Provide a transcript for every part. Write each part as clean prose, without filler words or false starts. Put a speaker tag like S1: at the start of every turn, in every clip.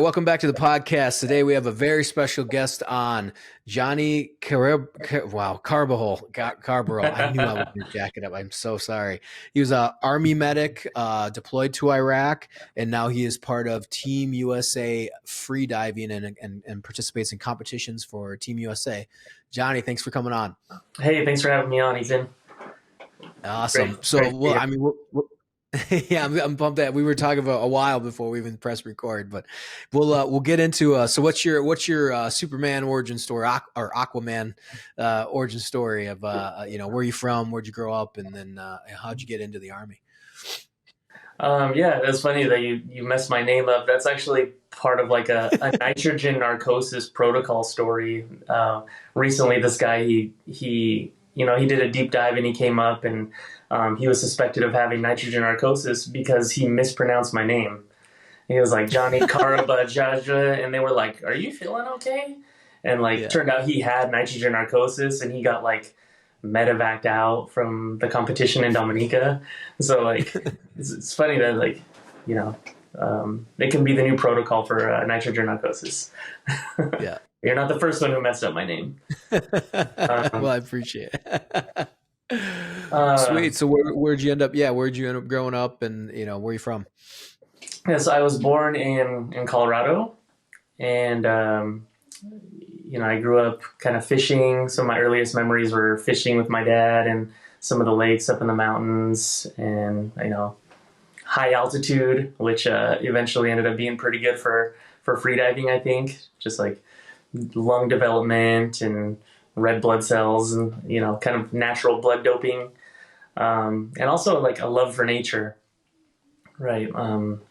S1: welcome back to the podcast. Today we have a very special guest on, Johnny Carabajal. I knew I was going to jack it up. I'm so sorry. He was an Army medic deployed to Iraq, and now he is part of Team USA freediving and participates in competitions for Team USA. Johnny, thanks for coming on.
S2: Hey, thanks for having me on, Ethan.
S1: Awesome. Yeah, I'm pumped that we were talking about a while before we even press record, but we'll get into so what's your Superman origin story or Aquaman origin story of where you from, where'd you grow up, and then how'd you get into the Army?
S2: Yeah, it's funny that you messed my name up. That's actually part of like a nitrogen narcosis protocol story. Recently, this guy he did a deep dive and he came up and he was suspected of having nitrogen narcosis because he mispronounced my name. He was like Johnny Carabajal, and they were like, "Are you feeling okay?" And turned out he had nitrogen narcosis, and he got like medevaced out from the competition in Dominica. So it's funny that it can be the new protocol for nitrogen narcosis.
S1: Yeah.
S2: You're not the first one who messed up my name.
S1: Well, I appreciate it. Sweet. So where'd you end up? Yeah, where'd you end up growing up, and where are you from?
S2: Yeah, so I was born in Colorado, and I grew up kind of fishing. So my earliest memories were fishing with my dad and some of the lakes up in the mountains, and high altitude, which eventually ended up being pretty good for freediving. I think just like lung development and red blood cells and kind of natural blood doping, and also like a love for nature, right? And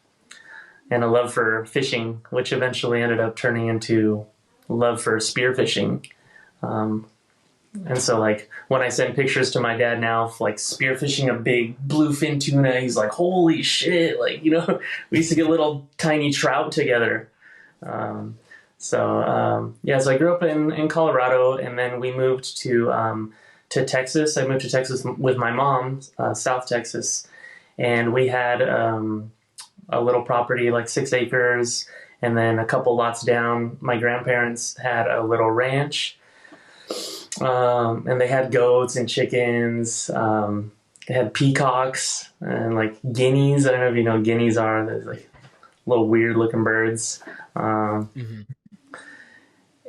S2: a love for fishing, which eventually ended up turning into love for spearfishing. And so like when I send pictures to my dad now of like spearfishing a big bluefin tuna, he's like, "Holy shit!" We used to get little tiny trout together. So I grew up in Colorado, and then we moved to Texas. I moved to Texas with my mom, South Texas, and we had a little property, like 6 acres, and then a couple lots down, my grandparents had a little ranch, and they had goats and chickens. They had peacocks and like guineas. I don't know if you know what guineas are. They're like little weird looking birds.
S1: Mm-hmm.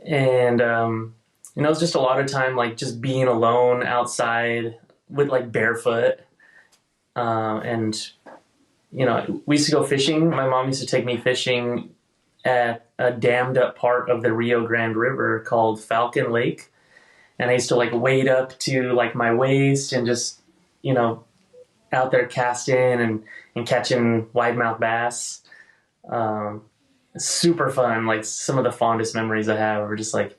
S2: And, it was just a lot of time, like just being alone outside with like barefoot. And, we used to go fishing. My mom used to take me fishing at a dammed up part of the Rio Grande River called Falcon Lake. And I used to like wade up to like my waist and just, out there casting and catching wide-mouthed bass. Super fun. Like some of the fondest memories I have are just like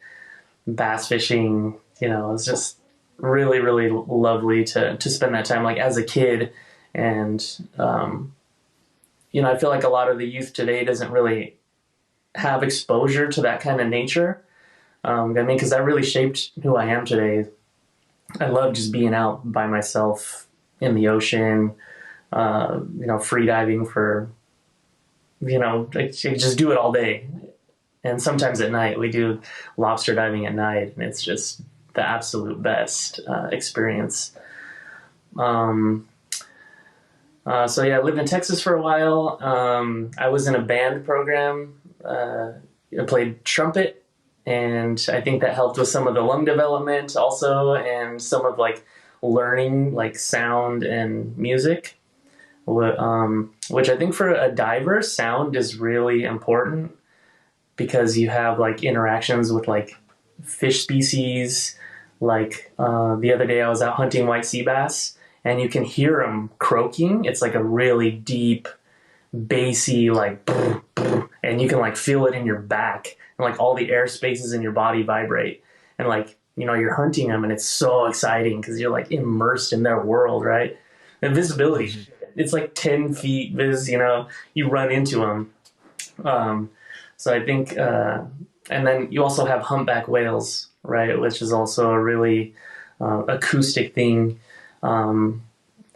S2: bass fishing. It's just really, really lovely to spend that time like as a kid. And, I feel like a lot of the youth today doesn't really have exposure to that kind of nature. Because that really shaped who I am today. I love just being out by myself in the ocean, free diving for, I just do it all day. And sometimes at night, we do lobster diving at night, and it's just the absolute best experience. I lived in Texas for a while. I was in a band program. I played trumpet, and I think that helped with some of the lung development also, and some of like learning like sound and music. Which I think for a diver, sound is really important because you have like interactions with like fish species. Like the other day I was out hunting white sea bass, and you can hear them croaking. It's like a really deep, bassy, like, brr, brr, and you can like feel it in your back, and like all the air spaces in your body vibrate. And like, you're hunting them, and it's so exciting because you're like immersed in their world, right? And visibility. It's like 10 feet viz, you run into them. So I think, and then you also have humpback whales, right? Which is also a really acoustic thing.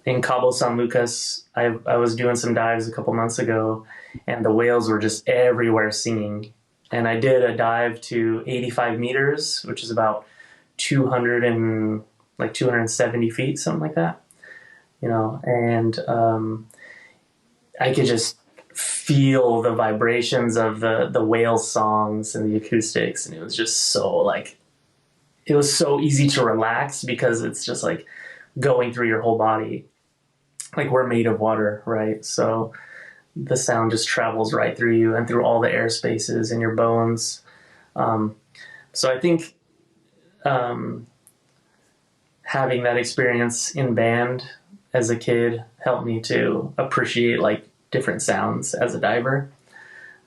S2: in Cabo San Lucas, I was doing some dives a couple months ago, and the whales were just everywhere singing. And I did a dive to 85 meters, which is about 270 feet, something like that. And I could just feel the vibrations of the whale songs and the acoustics, and it was just so like it was so easy to relax because it's just like going through your whole body. Like we're made of water, right? So the sound just travels right through you and through all the air spaces in your bones. So I think having that experience in band as a kid helped me to appreciate like different sounds as a diver.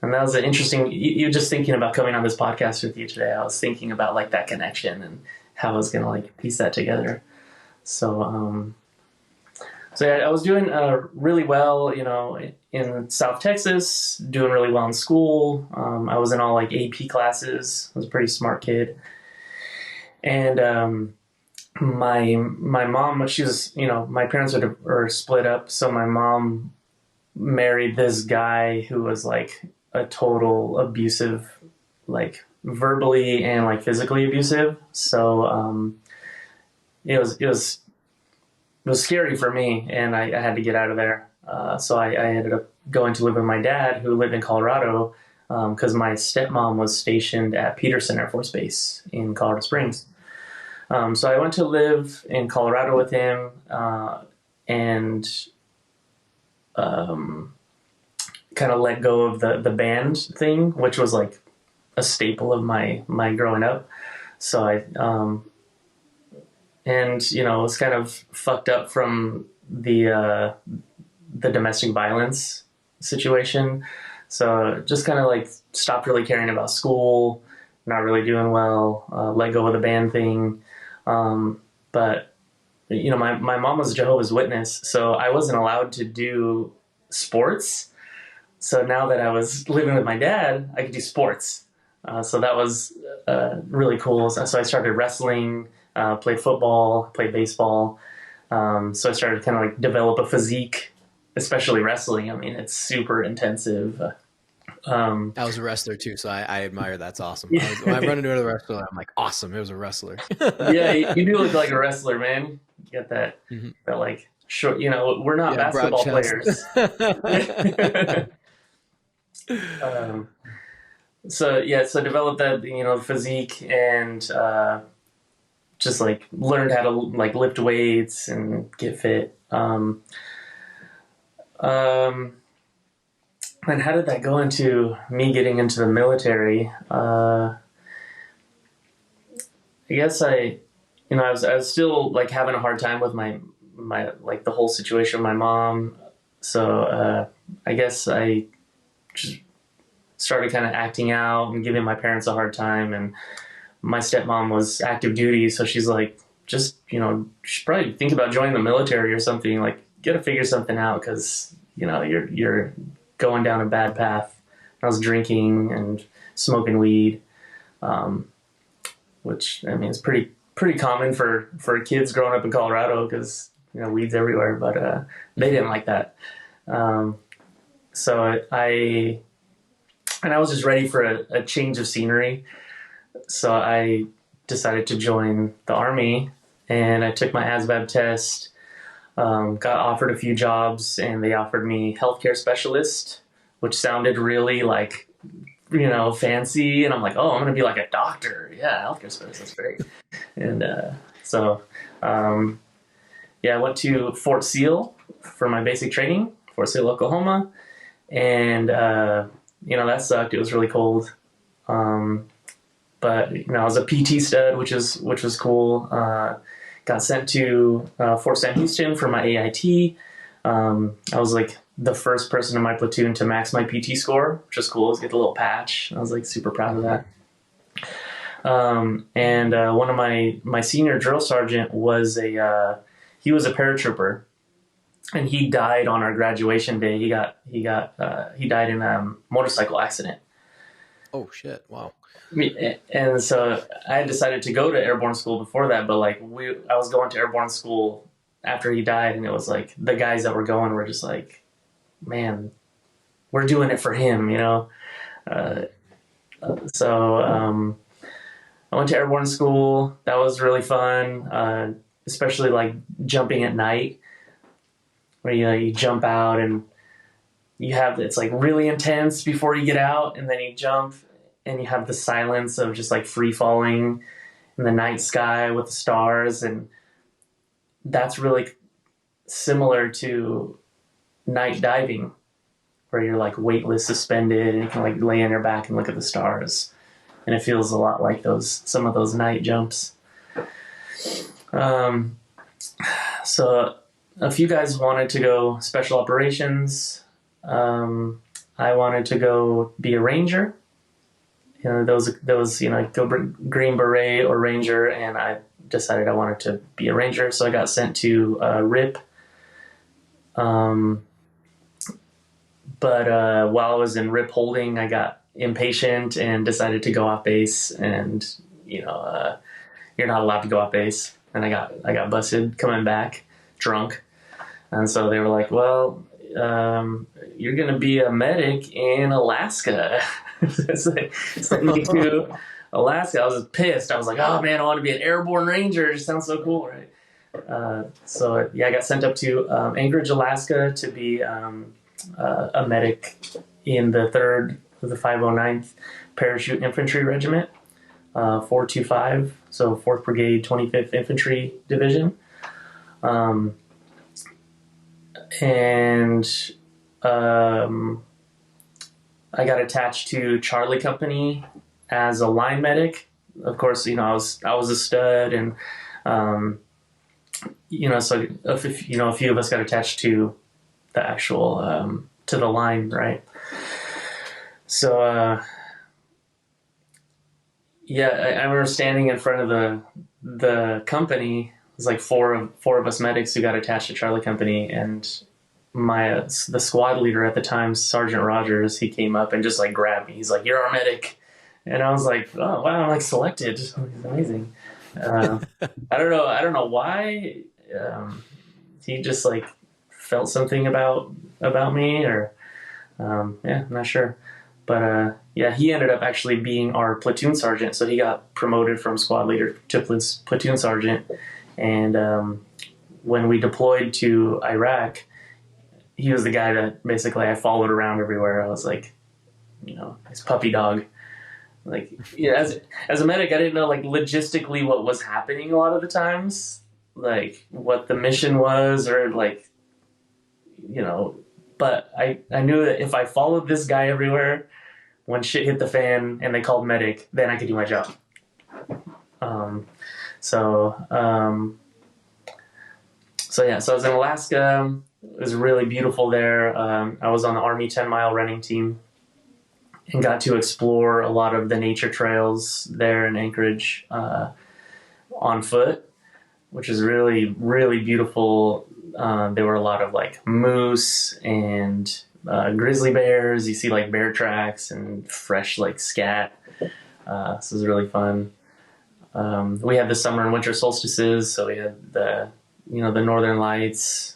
S2: And that was an interesting, you just thinking about coming on this podcast with you today, I was thinking about like that connection and how I was going to like piece that together. So, so yeah, I was doing really well, in South Texas, doing really well in school. I was in all like AP classes. I was a pretty smart kid. And my mom, she was, my parents were split up. So my mom married this guy who was like a total abusive, like verbally and like physically abusive. So it was scary for me, and I had to get out of there. So I ended up going to live with my dad, who lived in Colorado, because my stepmom was stationed at Peterson Air Force Base in Colorado Springs. So I went to live in Colorado with him, and kind of let go of the band thing, which was like a staple of my growing up. So it was kind of fucked up from the domestic violence situation. So just kind of like stopped really caring about school, not really doing well, let go of the band thing. But my mom was a Jehovah's Witness, so I wasn't allowed to do sports. So now that I was living with my dad, I could do sports. So that was really cool. So I started wrestling, played football, played baseball. So I started to kind of like develop a physique, especially wrestling. I mean, it's super intensive.
S1: I was a wrestler too, so I admire. That's awesome. When I run into another wrestler, I'm like, awesome. It was a wrestler.
S2: Yeah, you do look like a wrestler, man. You got that, that like short. We're not basketball players. So developed that physique, and just like learned how to like lift weights and get fit. And how did that go into me getting into the military? I guess I was still like having a hard time with my like the whole situation with my mom. So I guess I just started kind of acting out and giving my parents a hard time. And my stepmom was active duty, so she's like, just you should probably think about joining the military or something. Like, gotta figure something out because you're going down a bad path. I was drinking and smoking weed, which I mean is pretty common for kids growing up in Colorado because weed's everywhere. But they didn't like that. So I was just ready for a change of scenery. So I decided to join the Army, and I took my ASVAB test. Got offered a few jobs, and they offered me healthcare specialist, which sounded really like, fancy. And I'm like, oh, I'm going to be like a doctor. Yeah, healthcare specialist. That's great. And I went to Fort Seal for my basic training, Fort Seal, Oklahoma. And, that sucked. It was really cold. But I was a PT stud, which was cool. Got sent to Fort Sam Houston for my AIT. I was like the first person in my platoon to max my PT score, which was cool. I was get a little patch. I was like super proud of that. And one of my senior drill sergeant was he was a paratrooper, and he died on our graduation day. He died in a motorcycle accident.
S1: Oh shit! Wow.
S2: And so I had decided to go to airborne school before that, but like I was going to airborne school after he died, and it was like the guys that were going were just like, man, we're doing it for him, you know. So I went to airborne school. That was really fun, especially like jumping at night, where you jump out and it's like really intense before you get out, and then you jump and you have the silence of just like free falling in the night sky with the stars. And that's really similar to night diving, where you're like weightless, suspended, and you can like lay on your back and look at the stars. And it feels a lot like some of those night jumps. So a few guys wanted to go special operations. I wanted to go be a ranger. You know, those go Green Beret or Ranger, and I decided I wanted to be a Ranger. So I got sent to RIP. But while I was in RIP holding, I got impatient and decided to go off base. And you're not allowed to go off base. And I got busted coming back drunk. And so they were like, well, you're going to be a medic in Alaska. Sent me to Alaska. I was pissed. I was like, oh man, I want to be an airborne ranger. It just sounds so cool, right? So I got sent up to Anchorage, Alaska to be a medic in the 3rd of the 509th Parachute Infantry Regiment, 425, so 4th Brigade, 25th Infantry Division. I got attached to Charlie Company as a line medic. Of course, I was a stud, and so a few of us got attached to the actual to the line, right? So I remember standing in front of the company. It was like four of us medics who got attached to Charlie Company, and the squad leader at the time, Sergeant Rogers, he came up and just like grabbed me. He's like, "You're our medic," and I was like, "Oh wow, I'm like selected. It's amazing." I don't know why. He just like felt something about me, or I'm not sure. But he ended up actually being our platoon sergeant. So he got promoted from squad leader to platoon sergeant. And when we deployed to Iraq, he was the guy that basically I followed around everywhere. I was like, his puppy dog. Like, as a medic, I didn't know like logistically what was happening a lot of the times, like what the mission was, or like, but I knew that if I followed this guy everywhere, when shit hit the fan and they called medic, then I could do my job. So I was in Alaska. It was really beautiful there. I was on the Army 10-mile running team and got to explore a lot of the nature trails there in Anchorage on foot, which is really, really beautiful. There were a lot of like moose and grizzly bears. You see like bear tracks and fresh like scat. This was really fun. We had the summer and winter solstices, so we had the northern lights.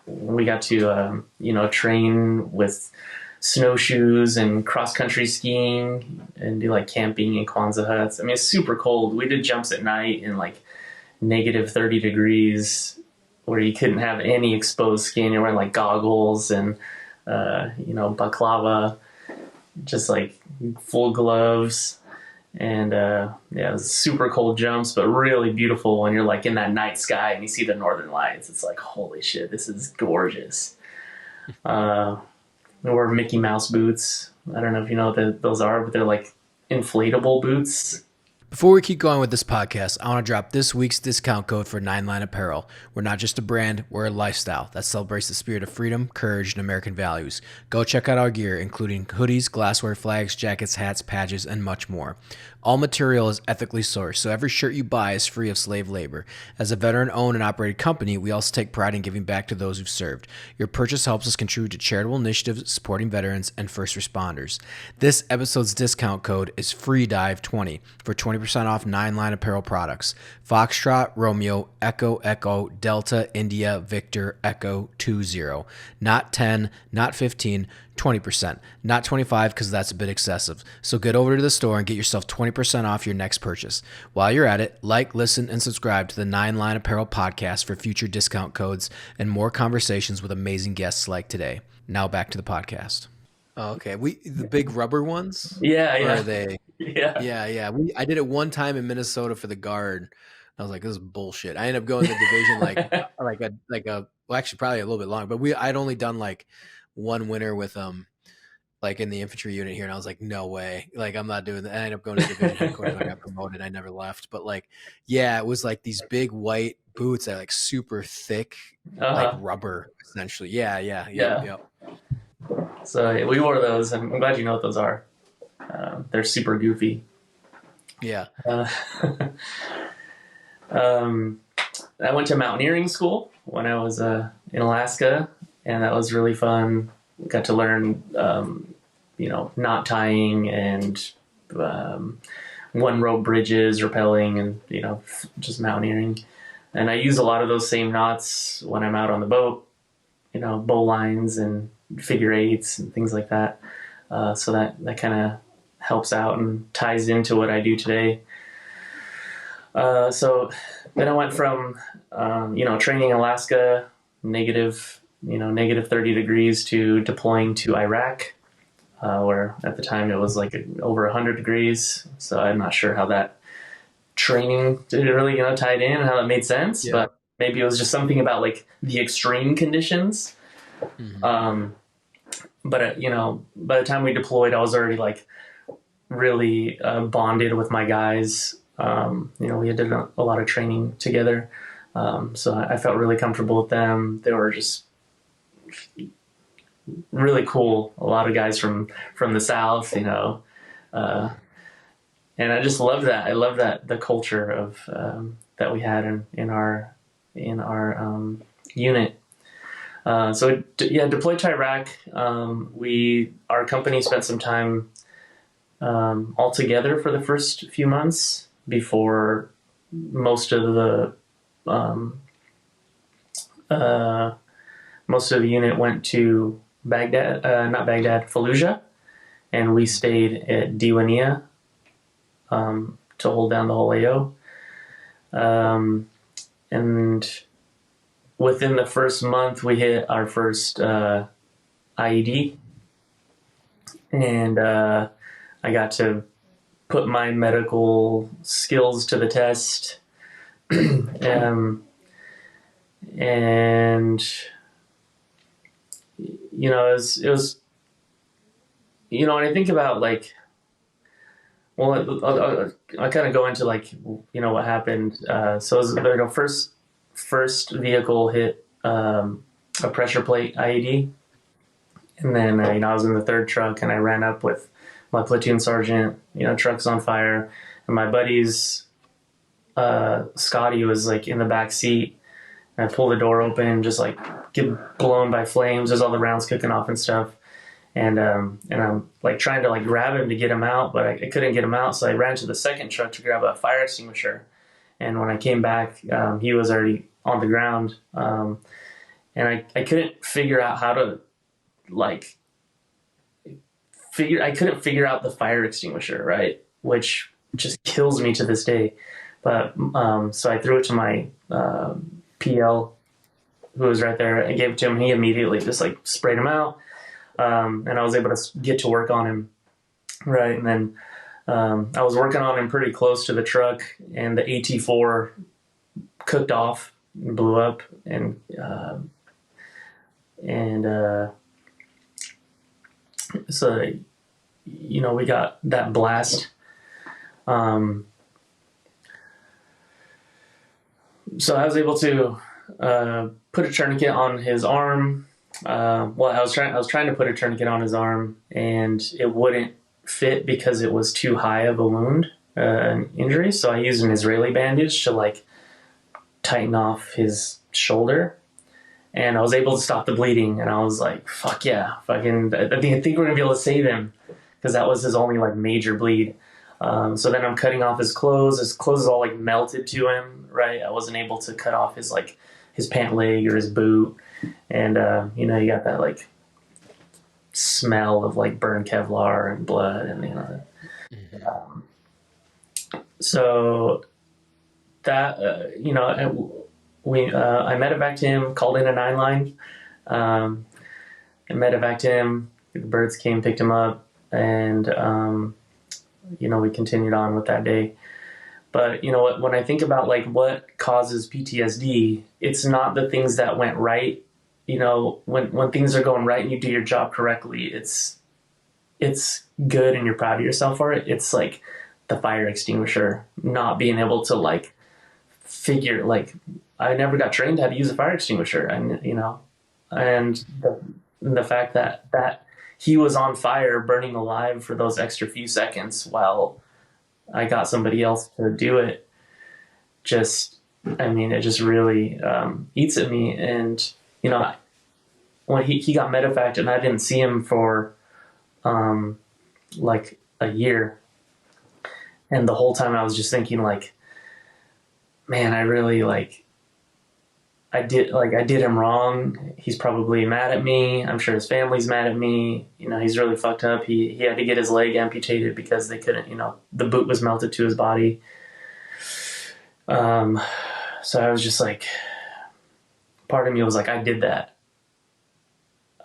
S2: We got to train with snowshoes and cross-country skiing and do like camping in Kwanzaa huts. I mean, it's super cold. We did jumps at night in like negative 30 degrees where you couldn't have any exposed skin. You're wearing like goggles and baklava, just like full gloves. And it was super cold jumps, but really beautiful when you're like in that night sky and you see the northern lights. It's like, holy shit, this is gorgeous. We wore Mickey Mouse boots. I don't know if you know what those are, but they're like inflatable boots.
S1: Before we keep going with this podcast, I want to drop this week's discount code for 9line Apparel. We're not just a brand, we're a lifestyle that celebrates the spirit of freedom, courage, and American values. Go check out our gear, including hoodies, glassware, flags, jackets, hats, patches, and much more. All material is ethically sourced, so every shirt you buy is free of slave labor. As a veteran-owned and operated company, we also take pride in giving back to those who've served. Your purchase helps us contribute to charitable initiatives supporting veterans and first responders. This episode's discount code is FREEDIVE20 for 20% off 9-line apparel products. Foxtrot, Romeo, Echo, Echo, Delta, India, Victor, Echo, 20. Not 10, not 15, 20%. Not 25 because that's a bit excessive. So get over to the store and get yourself 20% off your next purchase. While you're at it, like, listen, and subscribe to the 9-Line Apparel podcast for future discount codes and more conversations with amazing guests like today. Now back to the podcast. Oh, okay. The big rubber ones?
S2: Yeah,
S1: Or
S2: yeah.
S1: are they?
S2: Yeah.
S1: Yeah. I did it one time in Minnesota for the Guard. I was like, this is bullshit. I ended up going to the division well, actually probably a little bit long, but I'd only done like one winter with like in the infantry unit here, and I was like, no way, like I'm not doing that. I ended up going to division headquarters. I got promoted. I never left, but like, yeah, it was like these big white boots that are like super thick, like rubber essentially. Yeah.
S2: So we wore those, and I'm glad you know what those are. They're super goofy.
S1: Yeah.
S2: I went to mountaineering school when I was in Alaska, and that was really fun. Got to learn, knot tying and one rope bridges, rappelling, and just mountaineering. And I use a lot of those same knots when I'm out on the boat, bow lines and figure eights and things like that. So that kind of helps out and ties into what I do today. So then I went from, training in Alaska, negative 30 degrees, to deploying to Iraq, where at the time it was like over 100 degrees. So I'm not sure how that training really, tied in and how that made sense, but maybe it was just something about like the extreme conditions. Mm-hmm. But by the time we deployed, I was already like really bonded with my guys. We had done a lot of training together. So I felt really comfortable with them. They were just really cool. A lot of guys from the South, and I just love that. I love that the culture of that we had in our unit. Deployed to Iraq. Our company spent some time all together for the first few months before most of the unit went to Fallujah, and we stayed at Diwania to hold down the whole AO. And within the first month, we hit our first IED, and I got to put my medical skills to the test. And it was when I think about like, well, I kind of go into like, what happened. So it was first vehicle hit a pressure plate IED, and then I was in the third truck, and I ran up with my platoon sergeant. Truck's on fire, and my buddy's Scotty was like in the back seat. And I pull the door open, just like get blown by flames. There's all the rounds cooking off and stuff. And I'm like trying to like grab him to get him out, but I couldn't get him out. So I ran to the second truck to grab a fire extinguisher. And when I came back, he was already on the ground. And I couldn't figure out how to I couldn't figure out the fire extinguisher, right? Which just kills me to this day. But so I threw it to my PL, who was right there. I gave it to him. He immediately just like sprayed him out, and I was able to get to work on him. Right, and then I was working on him pretty close to the truck, and the AT4 cooked off and blew up, and so we got that blast. So I was able to put a tourniquet on his arm. I was trying to put a tourniquet on his arm, and it wouldn't fit because it was too high of a wound. an injury. So I used an Israeli bandage to like tighten off his shoulder, and I was able to stop the bleeding. And I was like, "Fuck yeah, fucking! I think we're gonna be able to save him," because that was his only like major bleed. So then I'm cutting off his clothes. His clothes is all like melted to him, right? I wasn't able to cut off his like his pant leg or his boot, and you know, you got that like smell of like burned Kevlar and blood, and you know. So that you know, I medevaced him, called in a 9-line, I medevaced him. The birds came, picked him up, and you know, we continued on with that day. But you know what? When I think about like what causes PTSD, it's not the things that went right. You know, when things are going right and you do your job correctly, it's good and you're proud of yourself for it. It's like the fire extinguisher, not being able to like figure, like I never got trained how to use a fire extinguisher, and you know, and the fact that he was on fire, burning alive for those extra few seconds while I got somebody else to do it, just, I mean, it just really eats at me. And you know, when he got medevaced and I didn't see him for like a year, and the whole time I was just thinking like, man, I really like, I did him wrong. He's probably mad at me. I'm sure his family's mad at me. You know, he's really fucked up. He had to get his leg amputated because they couldn't, you know, the boot was melted to his body. So I was just like, part of me was like, I did that.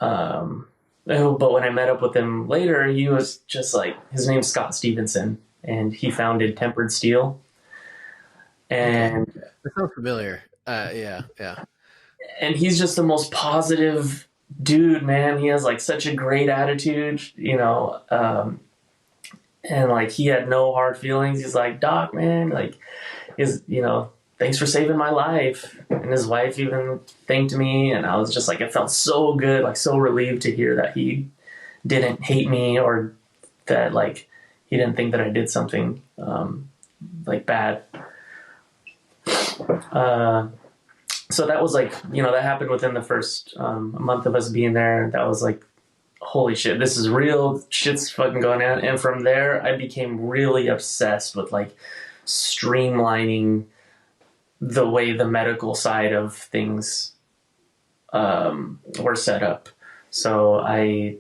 S2: But when I met up with him later, he was just like, his name's Scott Stevenson, and he founded Tempered Steel. And
S1: That sounds familiar. Yeah.
S2: and he's just the most positive dude, man. He has like such a great attitude, you know, and like he had no hard feelings. He's like, Doc, man, like, you know, thanks for saving my life. And his wife even thanked me, and I was just like, it felt so good, like so relieved to hear that he didn't hate me, or that like he didn't think that I did something like bad. So that was like, you know, that happened within the first month of us being there. That was like, holy shit, this is real. Shit's fucking going on. And from there, I became really obsessed with like streamlining the way the medical side of things were set up. So I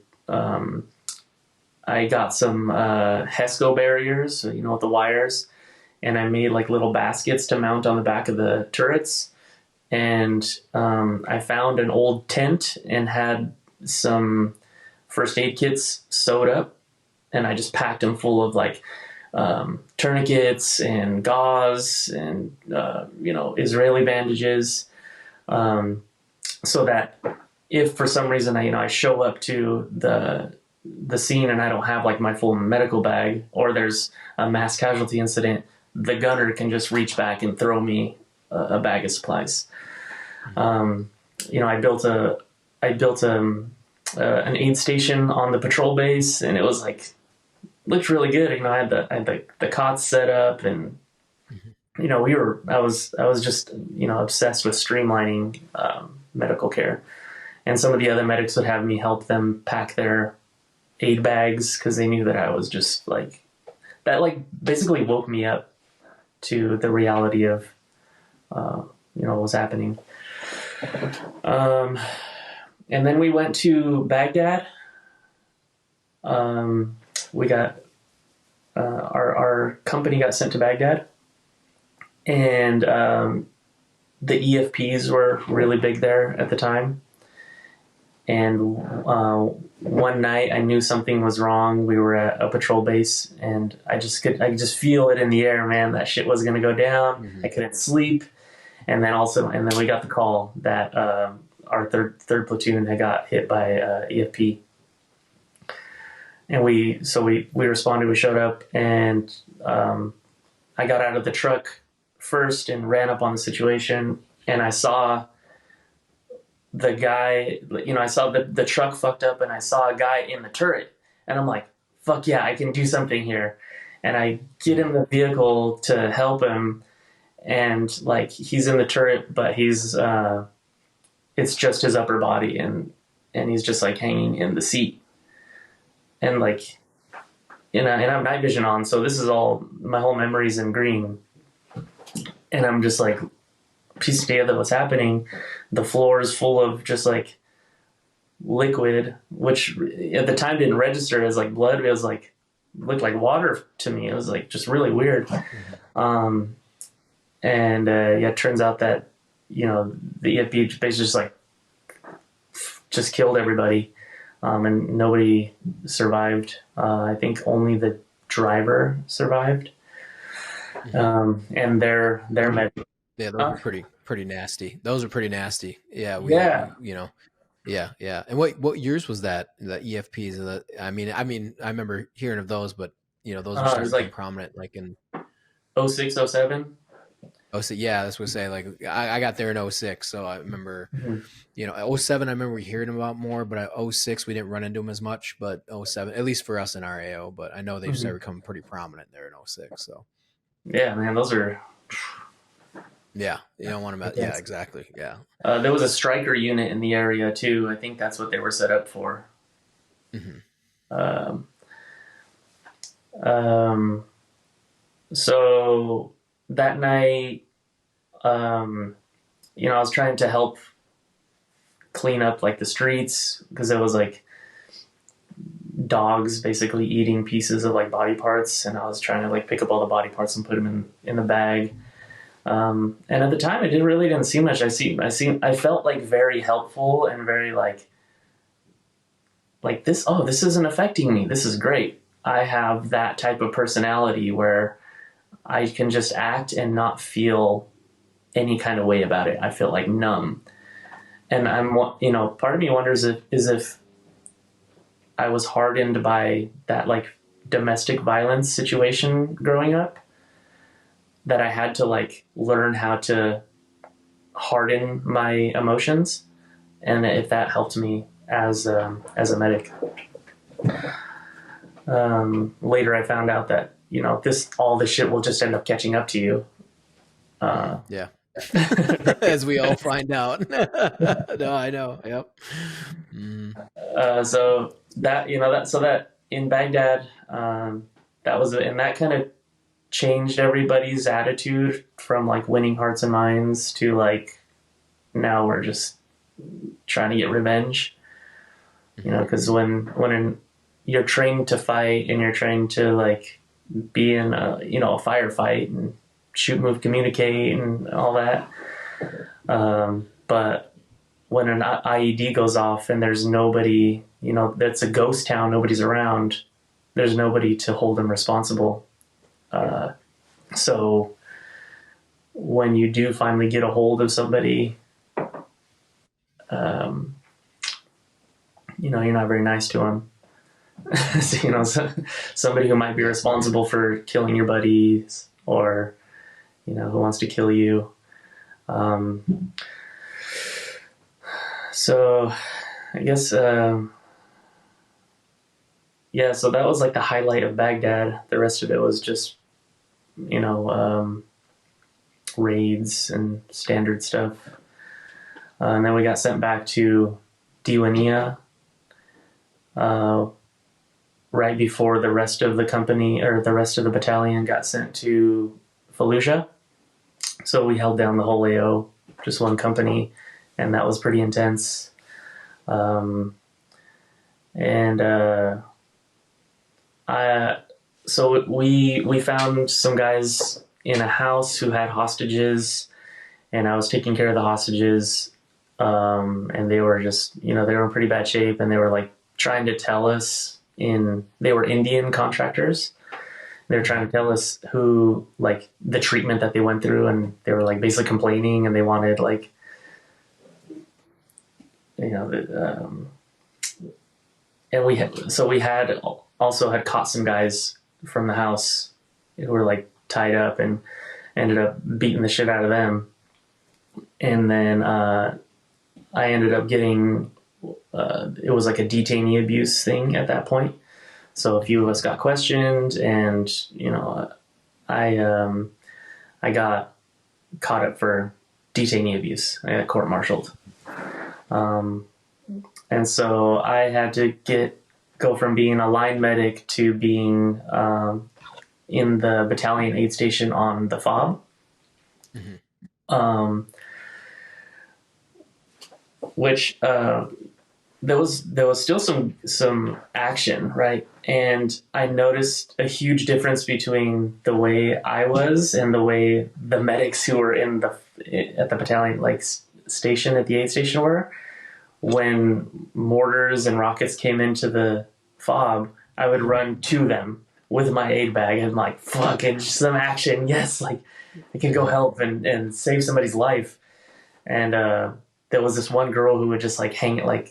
S2: got some HESCO barriers, you know, with the wires, and I made like little baskets to mount on the back of the turrets. And I found an old tent and had some first aid kits sewed up, and I just packed them full of like tourniquets and gauze and you know, Israeli bandages, so that if for some reason I show up to the scene and I don't have like my full medical bag, or there's a mass casualty incident, the gunner can just reach back and throw me a bag of supplies. You know, I built an aid station on the patrol base, and it was like, looked really good. You know, I had the cots set up, and you know, I was just, you know, obsessed with streamlining medical care. And some of the other medics would have me help them pack their aid bags, because they knew that I was just like, that like basically woke me up to the reality of you know, what was happening. And then we went to Baghdad. We got our company got sent to Baghdad, and the EFPs were really big there at the time. And one night I knew something was wrong. We were at a patrol base, and I could just feel it in the air, man. That shit was gonna go down. Mm-hmm. I couldn't sleep. And then we got the call that our third platoon had got hit by EFP. And we responded. We showed up, and I got out of the truck first and ran up on the situation, and I saw the guy, you know, I saw the truck fucked up, and I saw a guy in the turret, and I'm like, fuck yeah, I can do something here. and I get in the vehicle to help him, and like he's in the turret, but he's it's just his upper body, and he's just like hanging in the seat, and like and I have night vision on, so this is all my whole memories in green, and I'm just like piecing together what's happening. The floor is full of just like liquid, which at the time didn't register as like blood. It was like looked like water to me. It was like just really weird. And yeah, it turns out that the EFP basically just like just killed everybody, and nobody survived. I think only the driver survived, and their med.
S1: Yeah, those are pretty nasty. Those are pretty nasty. Yeah,
S2: Yeah.
S1: Yeah. And what years was that? The EFPs? I mean, I remember hearing of those, but those are
S2: It
S1: starting
S2: was
S1: to become
S2: like
S1: prominent, like in
S2: 06, 07.
S1: oh, so yeah, that's what I say. Like I got there in 06, so I remember,
S2: Mm-hmm.
S1: 07, I remember hearing about more, but 06 we didn't run into them as much. But 07, at least for us in our AO, but I know they
S2: Mm-hmm.
S1: started becoming pretty prominent there in 06. So
S2: Yeah, man, those are.
S1: yeah, you don't want to. Yeah, exactly. Yeah.
S2: There was a striker unit in the area too. I think that's what they were set up for.
S1: Mm-hmm.
S2: Um, um, so that night, I was trying to help clean up like the streets because it was like dogs basically eating pieces of like body parts, and I was trying to like pick up all the body parts and put them in the bag. And at the time, it really didn't seem much. I felt like very helpful and very like this. Oh, this isn't affecting me. This is great. I have that type of personality where I can just act and not feel any kind of way about it. I feel like numb, and part of me wonders if I was hardened by that like domestic violence situation growing up, that I had to like learn how to harden my emotions, and if that helped me as a medic. Later, I found out that all this shit will just end up catching up to you.
S1: Yeah. As we all find out. No, I know. Yep.
S2: So that in Baghdad, that was and that kind of changed everybody's attitude from like winning hearts and minds to like now we're just trying to get revenge. Because when you're trained to fight and you're trained to like be in a firefight and shoot, move, communicate, and all that. But when an IED goes off and there's nobody, that's a ghost town, nobody's around, there's nobody to hold them responsible. So when you do finally get a hold of somebody, you're not very nice to them. So, somebody who might be responsible for killing your buddies or, who wants to kill you. So I guess, yeah, so that was like the highlight of Baghdad. The rest of it was just, raids and standard stuff. And then we got sent back to Diwania, right before the rest of the company or the rest of the battalion got sent to Fallujah. So we held down the whole AO, just one company, and that was pretty intense. So we found some guys in a house who had hostages, and I was taking care of the hostages. And they were just, they were in pretty bad shape, and they were like trying to tell us they were Indian contractors. They were trying to tell us who, like, the treatment that they went through, and they were like basically complaining, and they wanted like, and we also had caught some guys from the house who were like tied up and ended up beating the shit out of them. And then, I ended up getting, it was like a detainee abuse thing at that point, So a few of us got questioned, and I I got caught up for detainee abuse. I got court-martialed, and so I had to go from being a line medic to being in the battalion aid station on the FOB. Mm-hmm. Which there was still some action, right? And I noticed a huge difference between the way I was and the way the medics who were at the battalion station at the aid station were. When mortars and rockets came into the FOB, I would run to them with my aid bag and like, fucking some action, yes, like I can go help and save somebody's life. And there was this one girl who would just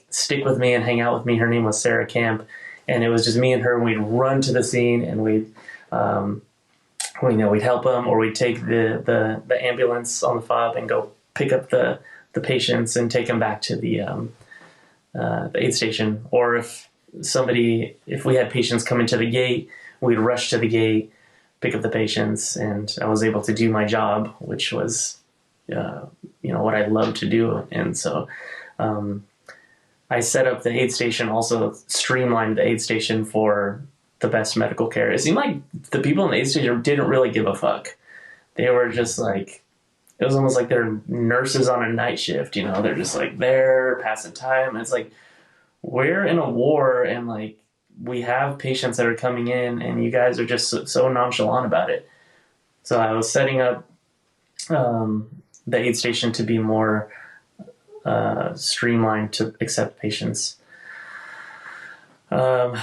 S2: stick with me and hang out with me. Her name was Sarah Camp, and it was just me and her. And we'd run to the scene, and we'd help them, or we'd take the ambulance on the FOB and go pick up the patients and take them back to the aid station. Or if we had patients come into the gate, we'd rush to the gate, pick up the patients, and I was able to do my job, which was what I love to do. And so I set up the aid station, also streamlined the aid station for the best medical care. It seemed like the people in the aid station didn't really give a fuck. They were just like, it was almost like they're nurses on a night shift, they're just like there passing time. And it's like, we're in a war, and like we have patients that are coming in, and you guys are just so nonchalant about it. So I was setting up the aid station to be more streamlined to accept patients. And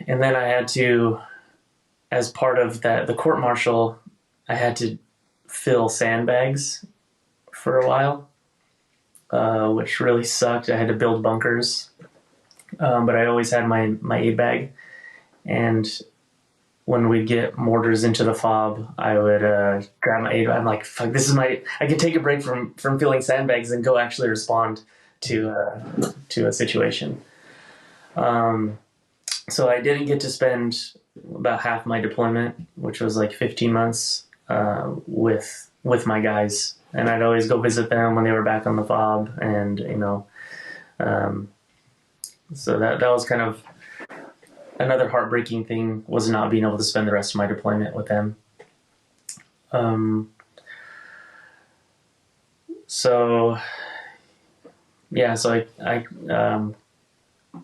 S2: then I had to, as part of the court-martial, I had to fill sandbags for a while, which really sucked. I had to build bunkers, but I always had my aid bag. And when we'd get mortars into the FOB, I would grab my aid. I'm like, fuck, I can take a break from filling sandbags and go actually respond to a situation. So I didn't get to spend about half my deployment, which was like 15 months, with my guys. And I'd always go visit them when they were back on the FOB. And, so that was kind of another heartbreaking thing, was not being able to spend the rest of my deployment with them. So I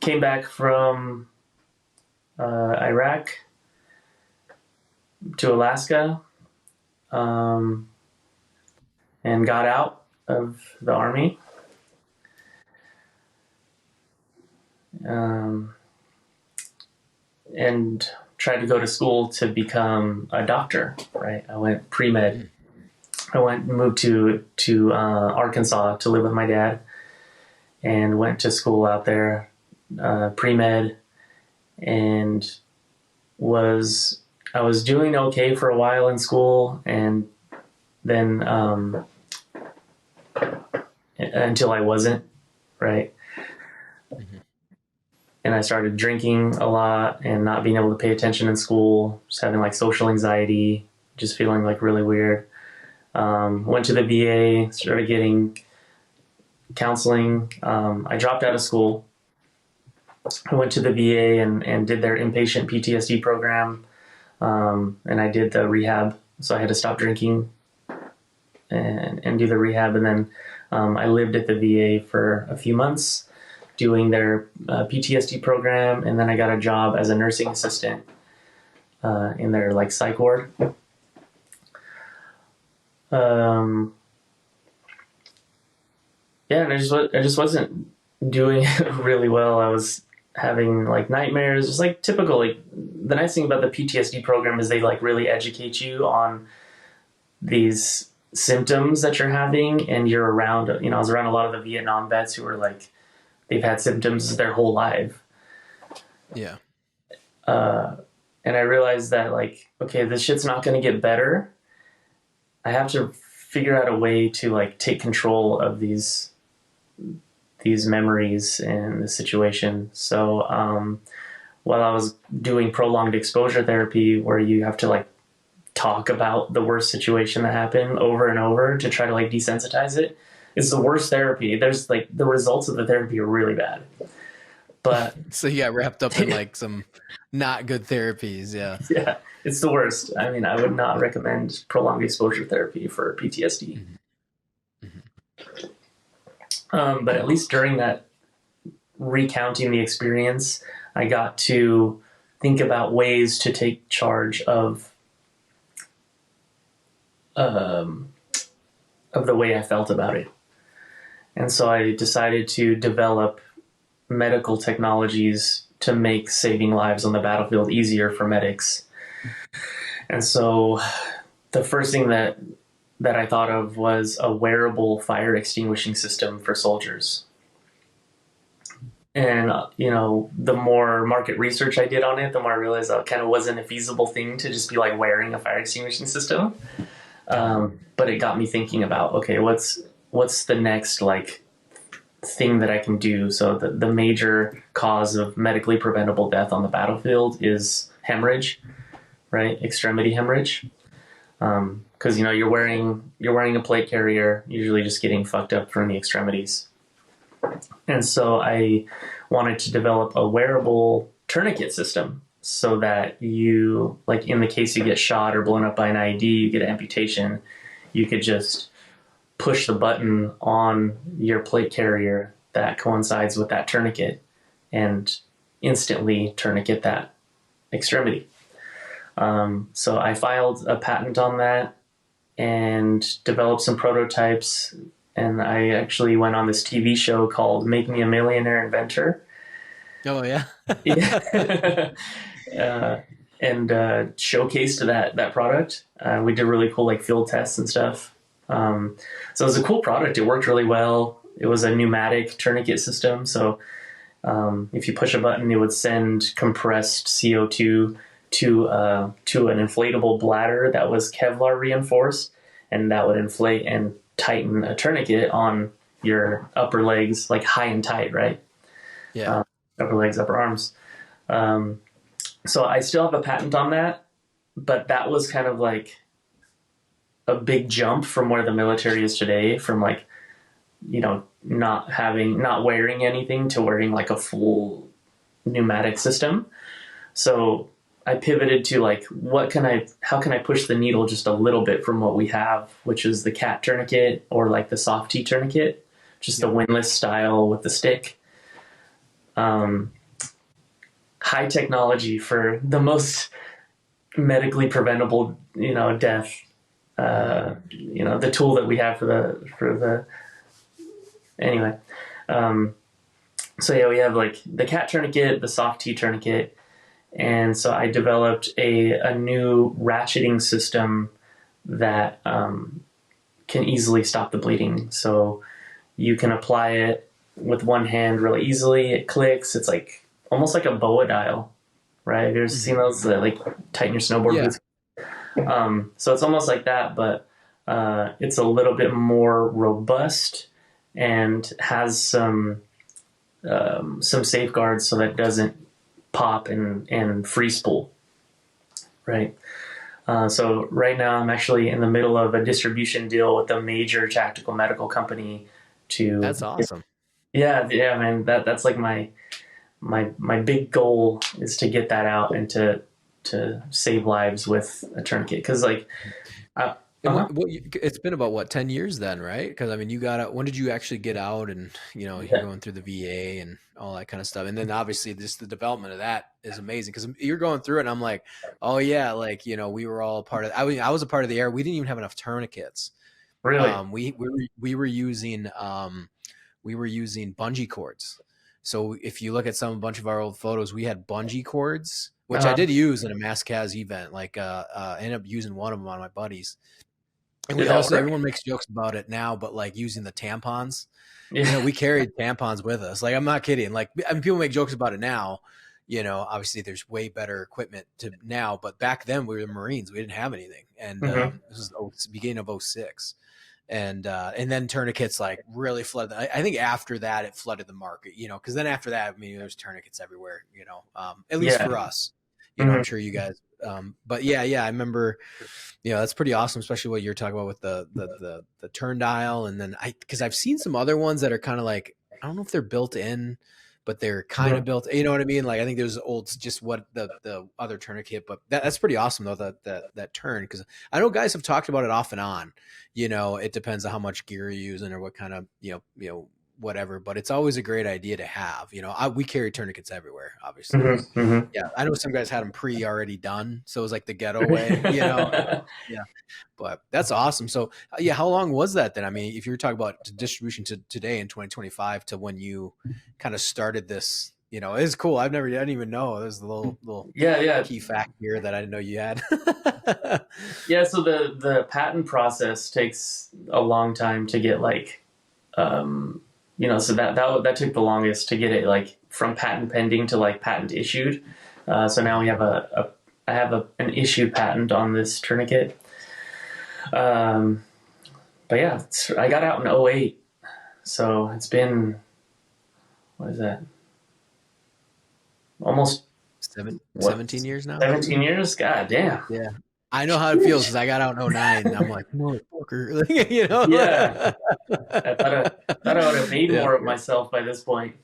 S2: came back from Iraq to Alaska, and got out of the Army. And tried to go to school to become a doctor, right? I went pre-med. I moved to Arkansas to live with my dad, and went to school out there, pre-med, and I was doing okay for a while in school, and then until I wasn't, right? Mm-hmm. And I started drinking a lot and not being able to pay attention in school, just having like social anxiety, just feeling like really weird. Went to the VA, started getting counseling. I dropped out of school. I went to the VA and did their inpatient PTSD program. And I did the rehab. So I had to stop drinking and do the rehab. And then I lived at the VA for a few months doing their PTSD program. And then I got a job as a nursing assistant in their like psych ward. And I just wasn't doing really well. I was having like nightmares, just like typical. Like the nice thing about the PTSD program is they like really educate you on these symptoms that you're having, and you're around. I was around a lot of the Vietnam vets who were like, they've had symptoms their whole life.
S1: Yeah.
S2: And I realized that like, okay, this shit's not going to get better. I have to figure out a way to like take control of these memories and the situation. So while I was doing prolonged exposure therapy, where you have to like talk about the worst situation that happened over and over to try to like desensitize it. It's the worst therapy. There's like the results of the therapy are really bad. But
S1: So you got wrapped up in like some not good therapies. Yeah.
S2: yeah, it's the worst. I mean, I would not recommend prolonged exposure therapy for PTSD.
S1: Mm-hmm. Mm-hmm.
S2: But at least during that recounting the experience, I got to think about ways to take charge of the way I felt about it. And so I decided to develop medical technologies to make saving lives on the battlefield easier for medics. And so the first thing that I thought of was a wearable fire extinguishing system for soldiers. And, the more market research I did on it, the more I realized that kind of wasn't a feasible thing to just be like wearing a fire extinguishing system. But it got me thinking about, okay, what's the next like thing that I can do? So the major cause of medically preventable death on the battlefield is hemorrhage, right? Extremity hemorrhage. Because you're wearing a plate carrier, usually just getting fucked up from the extremities. And so I wanted to develop a wearable tourniquet system so that you, like in the case you get shot or blown up by an IED, you get an amputation, you could just push the button on your plate carrier that coincides with that tourniquet and instantly tourniquet that extremity. So I filed a patent on that and developed some prototypes. And I actually went on this TV show called Make Me a Millionaire Inventor.
S1: Oh yeah.
S2: Yeah. And showcased that product. We did really cool like field tests and stuff. So it was a cool product. It worked really well. It was a pneumatic tourniquet system. So if you push a button, it would send compressed CO2 to an inflatable bladder that was Kevlar reinforced, and that would inflate and tighten a tourniquet on your upper legs, like high and tight, right?
S1: Yeah.
S2: Upper legs, upper arms. So I still have a patent on that, but that was kind of like a big jump from where the military is today, from like, not wearing anything to wearing like a full pneumatic system. So I pivoted to like, how can I push the needle just a little bit from what we have, which is the cat tourniquet or like the soft T tourniquet, just the windlass style with the stick. High technology for the most medically preventable, death. The tool that we have anyway. So yeah, we have like the cat tourniquet, the soft T tourniquet. And so I developed a new ratcheting system that can easily stop the bleeding. So you can apply it with one hand really easily. It clicks. It's like almost like a boa dial, right? Have you ever seen those that like tighten your snowboard boots? So it's almost like that, but it's a little bit more robust and has some safeguards so that it doesn't pop and free spool, right? So right now I'm actually in the middle of a distribution deal with a major tactical medical company to.
S1: That's awesome.
S2: Yeah, man. That's like my big goal is to get that out and to save lives with a tourniquet. Cause like,
S1: it's been about 10 years then, right? Because I mean, you got out. When did you actually get out? And you're going through the VA and all that kind of stuff. And then obviously, just the development of that is amazing because you're going through it, and I'm like, oh yeah, like we were all a part of. I was a part of the air. We didn't even have enough tourniquets.
S2: Really,
S1: we were using bungee cords. So if you look at a bunch of our old photos, we had bungee cords, which I did use in a mass CAS event. Like I ended up using one of them on my buddies. And everyone makes jokes about it now, but like using the tampons, we carried tampons with us. Like, I'm not kidding. Like, I mean, people make jokes about it now. Obviously there's way better equipment to now, but back then we were the Marines. We didn't have anything. And this was the beginning of 06. and then tourniquets like really flooded. I think after that it flooded the market, because then after that, I mean, there's tourniquets everywhere, at least for us, I'm sure you guys, but yeah, I remember, that's pretty awesome, especially what you're talking about with the turn dial. And then because I've seen some other ones that are kind of like, I don't know if they're built in, but they're kind of built, you know what I mean? Like, I think there's just what the other tourniquet, but that's pretty awesome though, that turn. Cause I know guys have talked about it off and on, it depends on how much gear you're using or what kind of, whatever, but it's always a great idea to have, we carry tourniquets everywhere, obviously. Yeah. I know some guys had them already done. So it was like the getaway, yeah. But that's awesome. So yeah, how long was that then? I mean, if you were talking about distribution to today in 2025 to when you kind of started this, it's cool. I didn't even know. There's a little key fact here that I didn't know you had.
S2: Yeah. So the patent process takes a long time to get like, so that took the longest to get it like from patent pending to like patent issued. So now we have I have an issued patent on this tourniquet. But yeah, I got out in 2008. So it's been, what is that? Almost
S1: 17 years now.
S2: 17 years. God damn.
S1: Yeah. I know how it feels because I got out in 2009 and I'm like, motherfucker,
S2: Yeah. I thought I would have made more of myself by this point.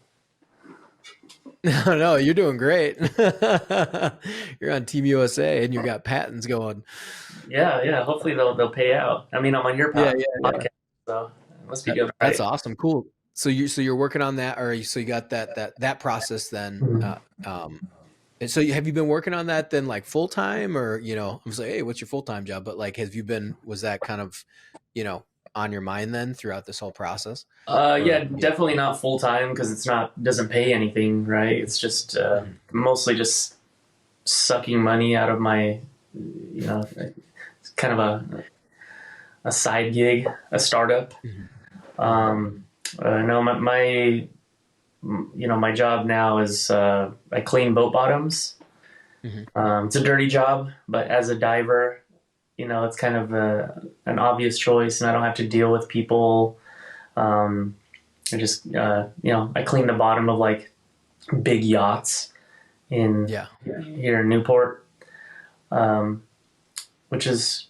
S1: No, you're doing great. You're on Team USA and you got patents going.
S2: Yeah. Hopefully they'll pay out. I mean, I'm on your podcast, so it must be good.
S1: That's awesome. Cool. So you're working on that, or so you got that process then. And so have you been working on that then like full time, or I'm just like, hey, what's your full time job? But like, was that kind of on your mind then throughout this whole process?
S2: Yeah, definitely not full time because doesn't pay anything, right? It's just mostly just sucking money out of my, it's kind of a side gig, a startup. No, my job now is I clean boat bottoms. It's a dirty job, but as a diver, it's kind of an obvious choice, and I don't have to deal with people. I just, I clean the bottom of like big yachts here in Newport, which is,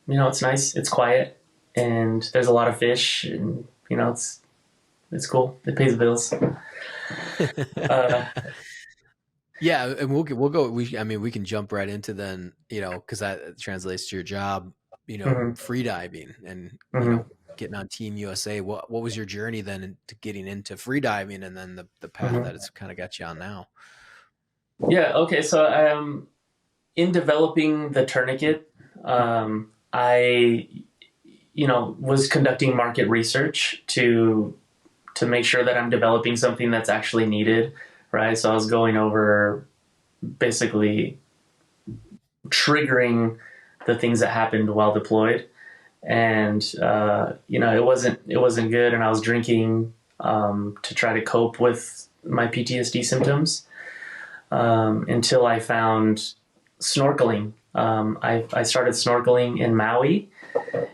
S2: it's nice. It's quiet, and there's a lot of fish, and it's cool. It pays the bills.
S1: Yeah, and we'll go. We can jump right into then, because that translates to your job, free diving and getting on Team USA. What was your journey then into getting into free diving, and then the path that it's kind of got you on now?
S2: Yeah. Okay. So in developing the tourniquet, I was conducting market research to make sure that I'm developing something that's actually needed, right? So I was going over basically triggering the things that happened while deployed, and it wasn't good, and I was drinking to try to cope with my PTSD symptoms until I found snorkeling. I started snorkeling in Maui,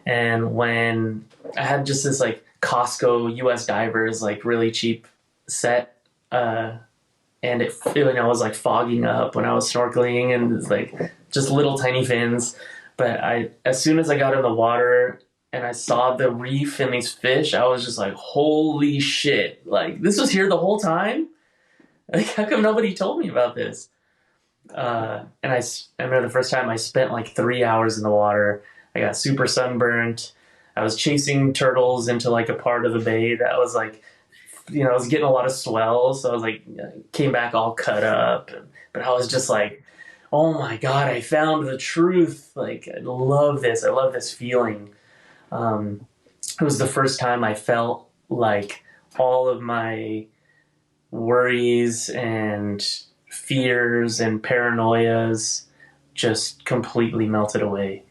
S2: and when I had just this like Costco US divers, like really cheap set, and it was like fogging up when I was snorkeling, and it's like just little tiny fins. But as soon as I got in the water and I saw the reef and these fish, I was just like, holy shit, like this was here the whole time? Like, how come nobody told me about this? And I remember the first time I spent like 3 hours in the water. I got super sunburnt. I was chasing turtles into like a part of the bay that was like, I was getting a lot of swells. So I was like, came back all cut up. But I was just like, oh my God, I found the truth. Like, I love this. I love this feeling. It was the first time I felt like all of my worries and fears and paranoias just completely melted away.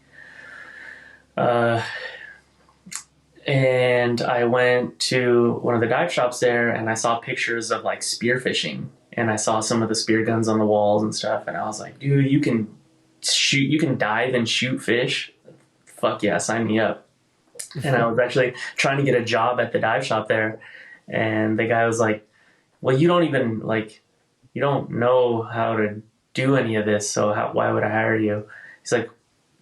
S2: And I went to one of the dive shops there, and I saw pictures of like spearfishing, and I saw some of the spear guns on the walls and stuff. And I was like, dude, you can dive and shoot fish. Fuck yeah, sign me up. And I was actually trying to get a job at the dive shop there. And the guy was like, well, you don't even you don't know how to do any of this. So why would I hire you? He's like,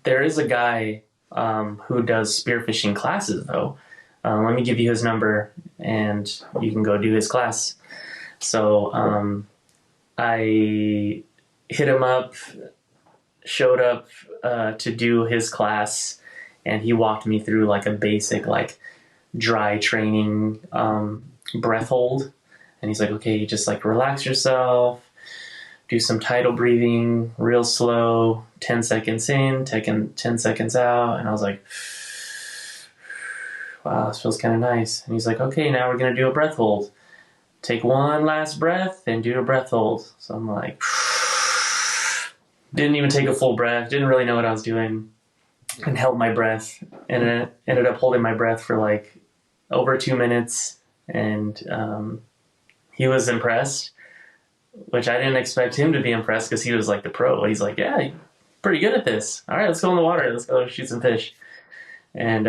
S2: there is a guy who does spearfishing classes though. Let me give you his number and you can go do his class. So I hit him up, showed up to do his class, and he walked me through like a basic dry training breath hold. And he's like, okay, just relax yourself, do some tidal breathing, real slow, 10 seconds in, taking 10 seconds out. And I was like, wow, this feels kind of nice. And he's like, okay, now we're going to do a breath hold. Take one last breath and do a breath hold. So I'm like, didn't even take a full breath, didn't really know what I was doing, and held my breath. And I ended up holding my breath for over 2 minutes. And he was impressed, which I didn't expect him to be impressed because he was the pro. He's like, yeah, you're pretty good at this. All right, let's go in the water. Let's go shoot some fish. And,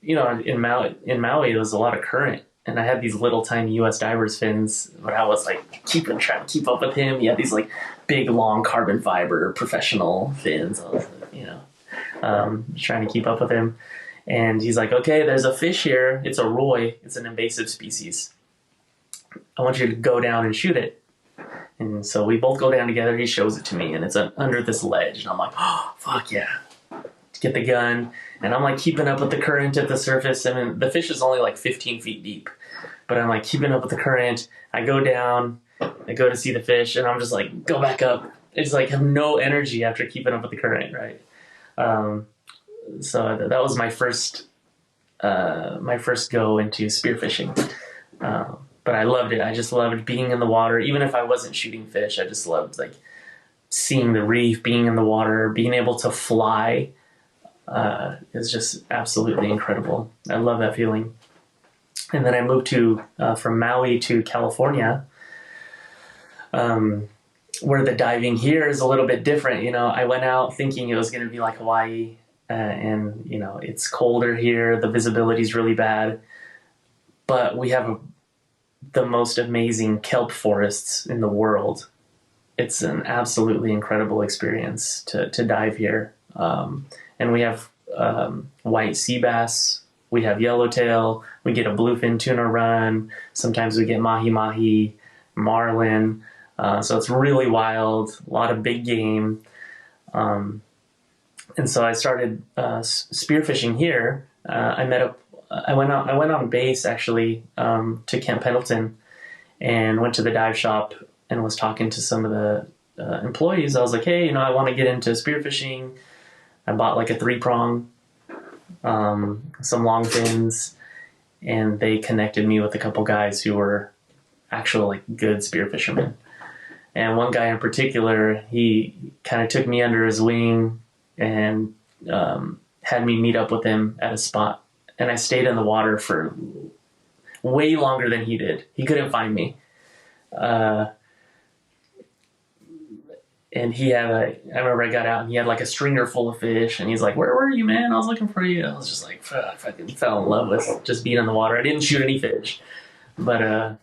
S2: in Maui, there was a lot of current. And I had these little tiny U.S. divers fins where I was trying to keep up with him. He had these big, long carbon fiber professional fins. I was, trying to keep up with him. And he's like, okay, there's a fish here. It's a roy. It's an invasive species. I want you to go down and shoot it. And so we both go down together. He shows it to me, and it's under this ledge. And I'm like, oh, fuck yeah. Get the gun. And I'm keeping up with the current at the surface. I mean, the fish is only 15 feet deep. But I'm keeping up with the current. I go down. I go to see the fish. And I'm just go back up. It's I have no energy after keeping up with the current, right? So that was my first go into spearfishing. But I loved it. I just loved being in the water. Even if I wasn't shooting fish, I just loved seeing the reef, being in the water, being able to fly. Is just absolutely incredible. I love that feeling. And then I moved from Maui to California, where the diving here is a little bit different. I went out thinking it was going to be like Hawaii, and it's colder here. The visibility is really bad, but we have the most amazing kelp forests in the world. It's an absolutely incredible experience to dive here. And we have white sea bass, we have yellowtail, we get a bluefin tuna run, sometimes we get mahi-mahi, marlin. So it's really wild, a lot of big game. And so I started spearfishing here. I went on base actually to Camp Pendleton and went to the dive shop and was talking to some of the employees. I was like, hey, I want to get into spearfishing. I bought a 3-prong, some long fins, and they connected me with a couple guys who were actual good spear fishermen. And one guy in particular, he kind of took me under his wing and had me meet up with him at a spot. And I stayed in the water for way longer than he did. He couldn't find me. And he had I remember I got out and he had a stringer full of fish, and he's like, where were you, man? I was looking for you. I was just I fucking fell in love with just being in the water. I didn't shoot any fish, but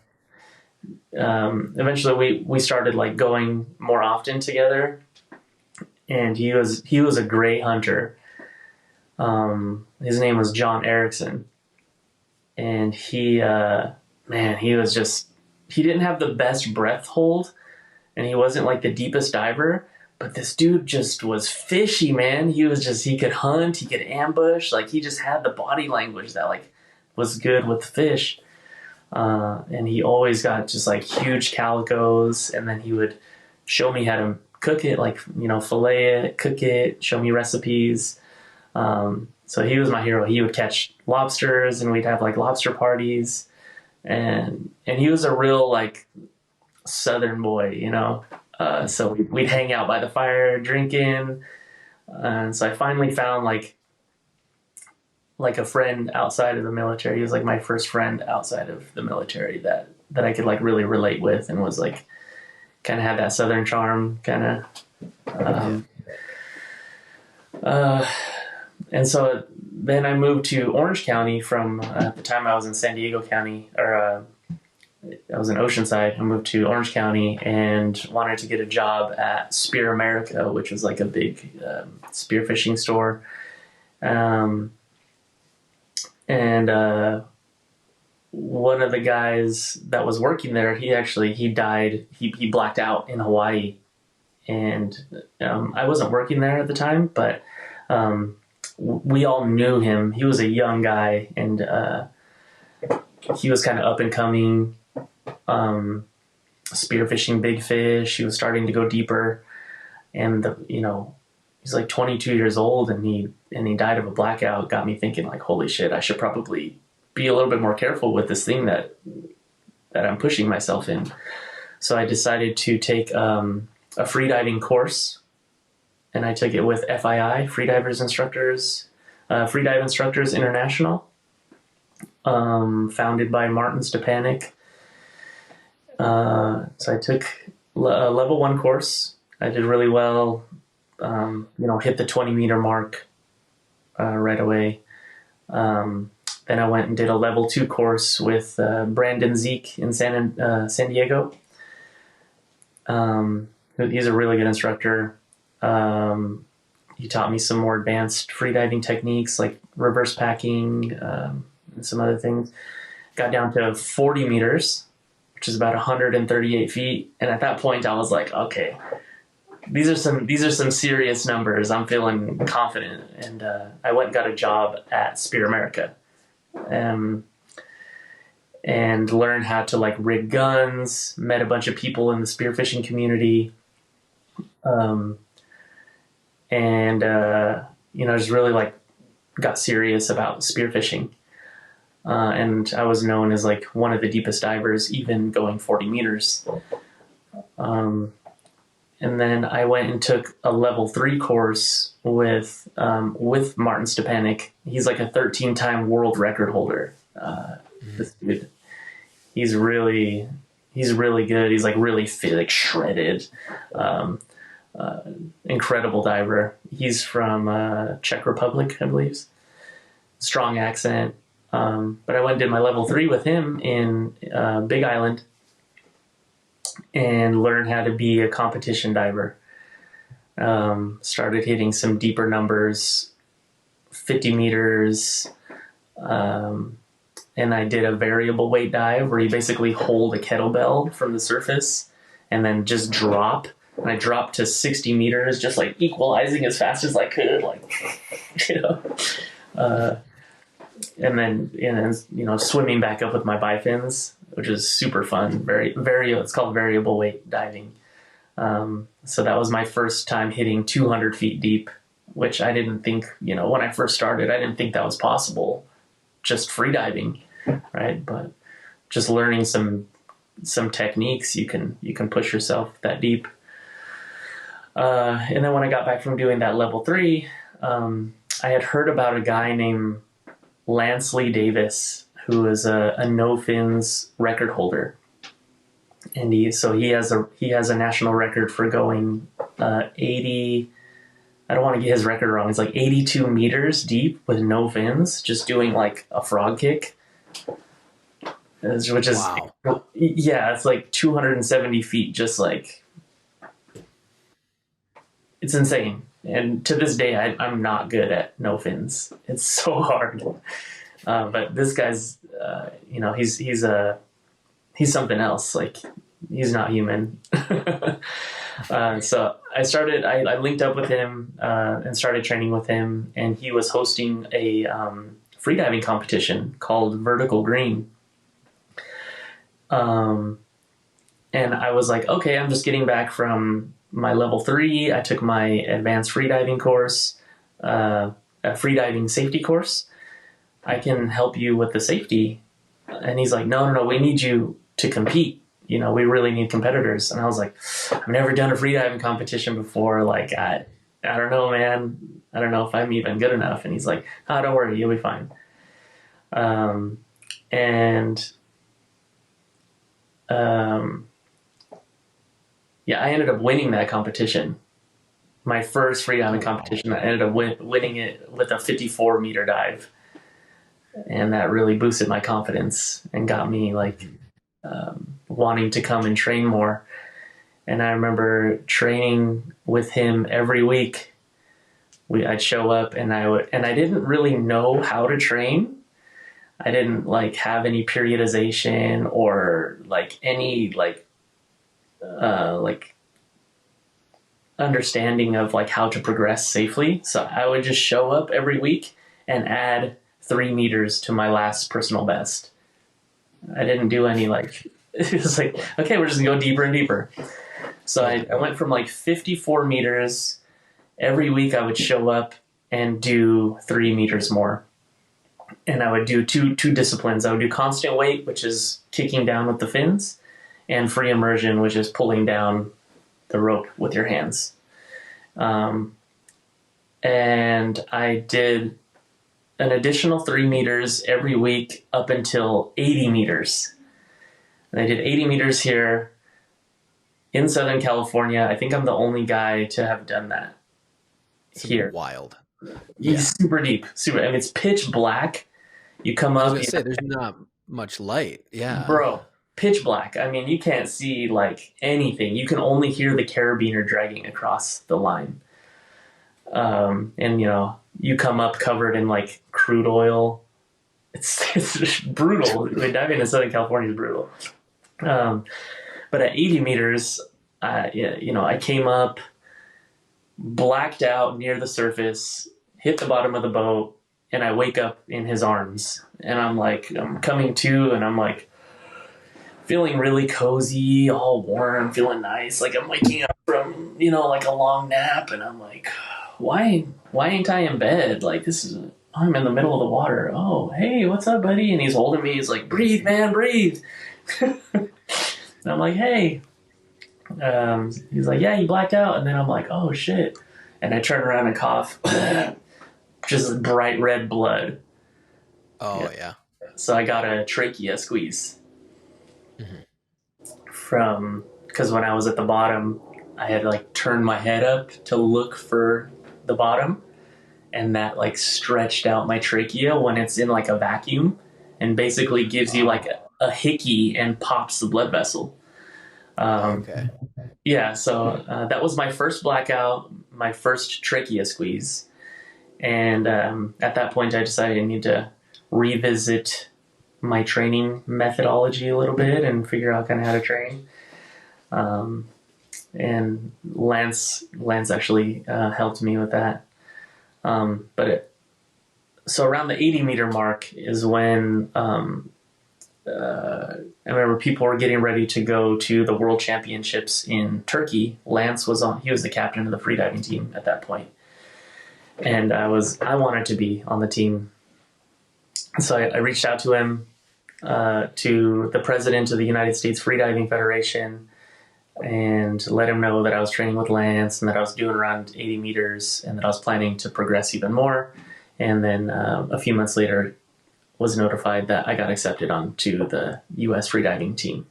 S2: eventually we started going more often together, and he was a great hunter. His name was John Erickson, and he didn't have the best breath hold, and he wasn't the deepest diver, but this dude just was fishy, man. He could hunt, he could ambush, he just had the body language that was good with fish. And he always got just huge calicos, and then he would show me how to cook it, fillet it, cook it, show me recipes. So he was my hero. He would catch lobsters, and we'd have lobster parties, and he was a real Southern boy, so we'd hang out by the fire drinking. And so I finally found a friend outside of the military. He was my first friend outside of the military that I could really relate with, and was kind of had that Southern charm kind of. And so then I moved to Orange County from at the time I was in San Diego County, or I was in Oceanside. I moved to Orange County and wanted to get a job at Spear America, which was like a big spearfishing store. And one of the guys that was working there, he died. He blacked out in Hawaii, and I wasn't working there at the time, but we all knew him. He was a young guy, and he was kind of up and coming, spearfishing big fish. He was starting to go deeper, and he's like 22 years old, and he died of a blackout. Got me thinking, like, holy shit, I should probably be a little bit more careful with this thing that I'm pushing myself in. So I decided to take a freediving course, and I took it with FII, Freedive Instructors International, founded by Martin Stepanek. So I took a level 1 course. I did really well, hit the 20-meter mark right away. Then I went and did a level 2 course with Brandon Zeke in San Diego. He's a really good instructor. He taught me some more advanced freediving techniques like reverse packing and some other things. Got down to 40 meters, which is about 138 feet. And at that point, I was like, okay, these are some serious numbers. I'm feeling confident. And I went and got a job at Spear America. And learned how to like rig guns, met a bunch of people in the spearfishing community. Just really like got serious about spearfishing. And I was known as like one of the deepest divers, even going 40 meters. And then I went and took a level 3 course with Martin Stepanek. He's like a 13-time world record holder. This dude, he's really good. He's like really fit, like shredded, incredible diver. He's from Czech Republic, I believe. Strong accent. But I went and did my level 3 with him in Big Island and learned how to be a competition diver. Started hitting some deeper numbers, 50 meters. And I did a variable weight dive where you basically hold a kettlebell from the surface and then just drop. And I dropped to 60 meters, just like equalizing as fast as I could, and then swimming back up with my bifins, which is super fun. It's called variable weight diving. So that was my first time hitting 200 feet deep, which I didn't think, when I first started, I didn't think that was possible. Just free diving, right? But just learning some techniques, you can push yourself that deep. And then when I got back from doing that level 3, I had heard about a guy named Lansley Davis, who is a no fins record holder, and he has a national record for going 80. I don't want to get his record wrong. It's like 82 meters deep with no fins, just doing like a frog kick, which is, wow. Yeah, it's like 270 feet, just like, it's insane. And to this day, I'm not good at no fins. It's so hard. But this guy's, he's something else. Like, he's not human. So I linked up with him and started training with him, and he was hosting a freediving competition called Vertical Green. And I was like, okay, I'm just getting back from my level 3. I took my advanced freediving course, a freediving safety course. I can help you with the safety. And he's like, no, we need you to compete. We really need competitors. And I was like, I've never done a freediving competition before. Like, I don't know, man. I don't know if I'm even good enough. And he's like, oh, don't worry, you'll be fine. I ended up winning that competition. my first freediving competition. I ended up winning it with a 54-meter dive, and that really boosted my confidence and got me like wanting to come and train more. And I remember training with him every week. I'd show up, and I didn't really know how to train. I didn't like have any periodization or like any like understanding of like how to progress safely. So I would just show up every week and add 3 meters to my last personal best. I didn't do any like, it was like, okay, we're just gonna go deeper and deeper. So I went from like 54 meters. Every week I would show up and do 3 meters more. And I would do two disciplines. I would do constant weight, which is kicking down with the fins, and free immersion, which is pulling down the rope with your hands. And I did an additional 3 meters every week up until 80 meters. And I did 80 meters here in Southern California. I think I'm the only guy to have done that here.
S1: Wild.
S2: He's super deep. Super. I mean, it's pitch black. You come up.
S1: I was gonna say, there's not much light. Yeah.
S2: Bro, pitch black. I mean, you can't see like anything. You can only hear the carabiner dragging across the line. And you know, you come up covered in like crude oil. It's brutal. Diving in Southern California is brutal. But at 80 meters, you know, I came up, blacked out near the surface, hit the bottom of the boat, and I wake up in his arms. And I'm like, I'm coming to, and I'm like feeling really cozy, all warm, feeling nice. Like I'm waking up from, you know, like a long nap, and I'm like, why ain't I in bed? Like I'm in the middle of the water. Oh, hey, what's up, buddy? And he's holding me. He's like, breathe, man, breathe. And I'm like, hey. He's like, yeah, you blacked out. And then I'm like, oh, shit. And I turn around and cough. Just bright red blood.
S1: Oh, yeah.
S2: So I got a trachea squeeze. Because when I was at the bottom, I had like turned my head up to look for the bottom. And that like stretched out my trachea when it's in like a vacuum, and basically gives you like a hickey and pops the blood vessel.
S1: Okay.
S2: Yeah, so that was my first blackout, my first trachea squeeze. And at that point, I decided I need to revisit my training methodology a little bit and figure out kind of how to train. And Lance actually helped me with that. So around the 80 meter mark is when I remember people were getting ready to go to the World Championships in Turkey. Lance he was the captain of the freediving team at that point. And I wanted to be on the team. So I reached out to him, to the president of the United States Freediving Federation, and let him know that I was training with Lance and that I was doing around 80 meters and that I was planning to progress even more. And then a few months later, was notified that I got accepted onto the U.S. freediving team.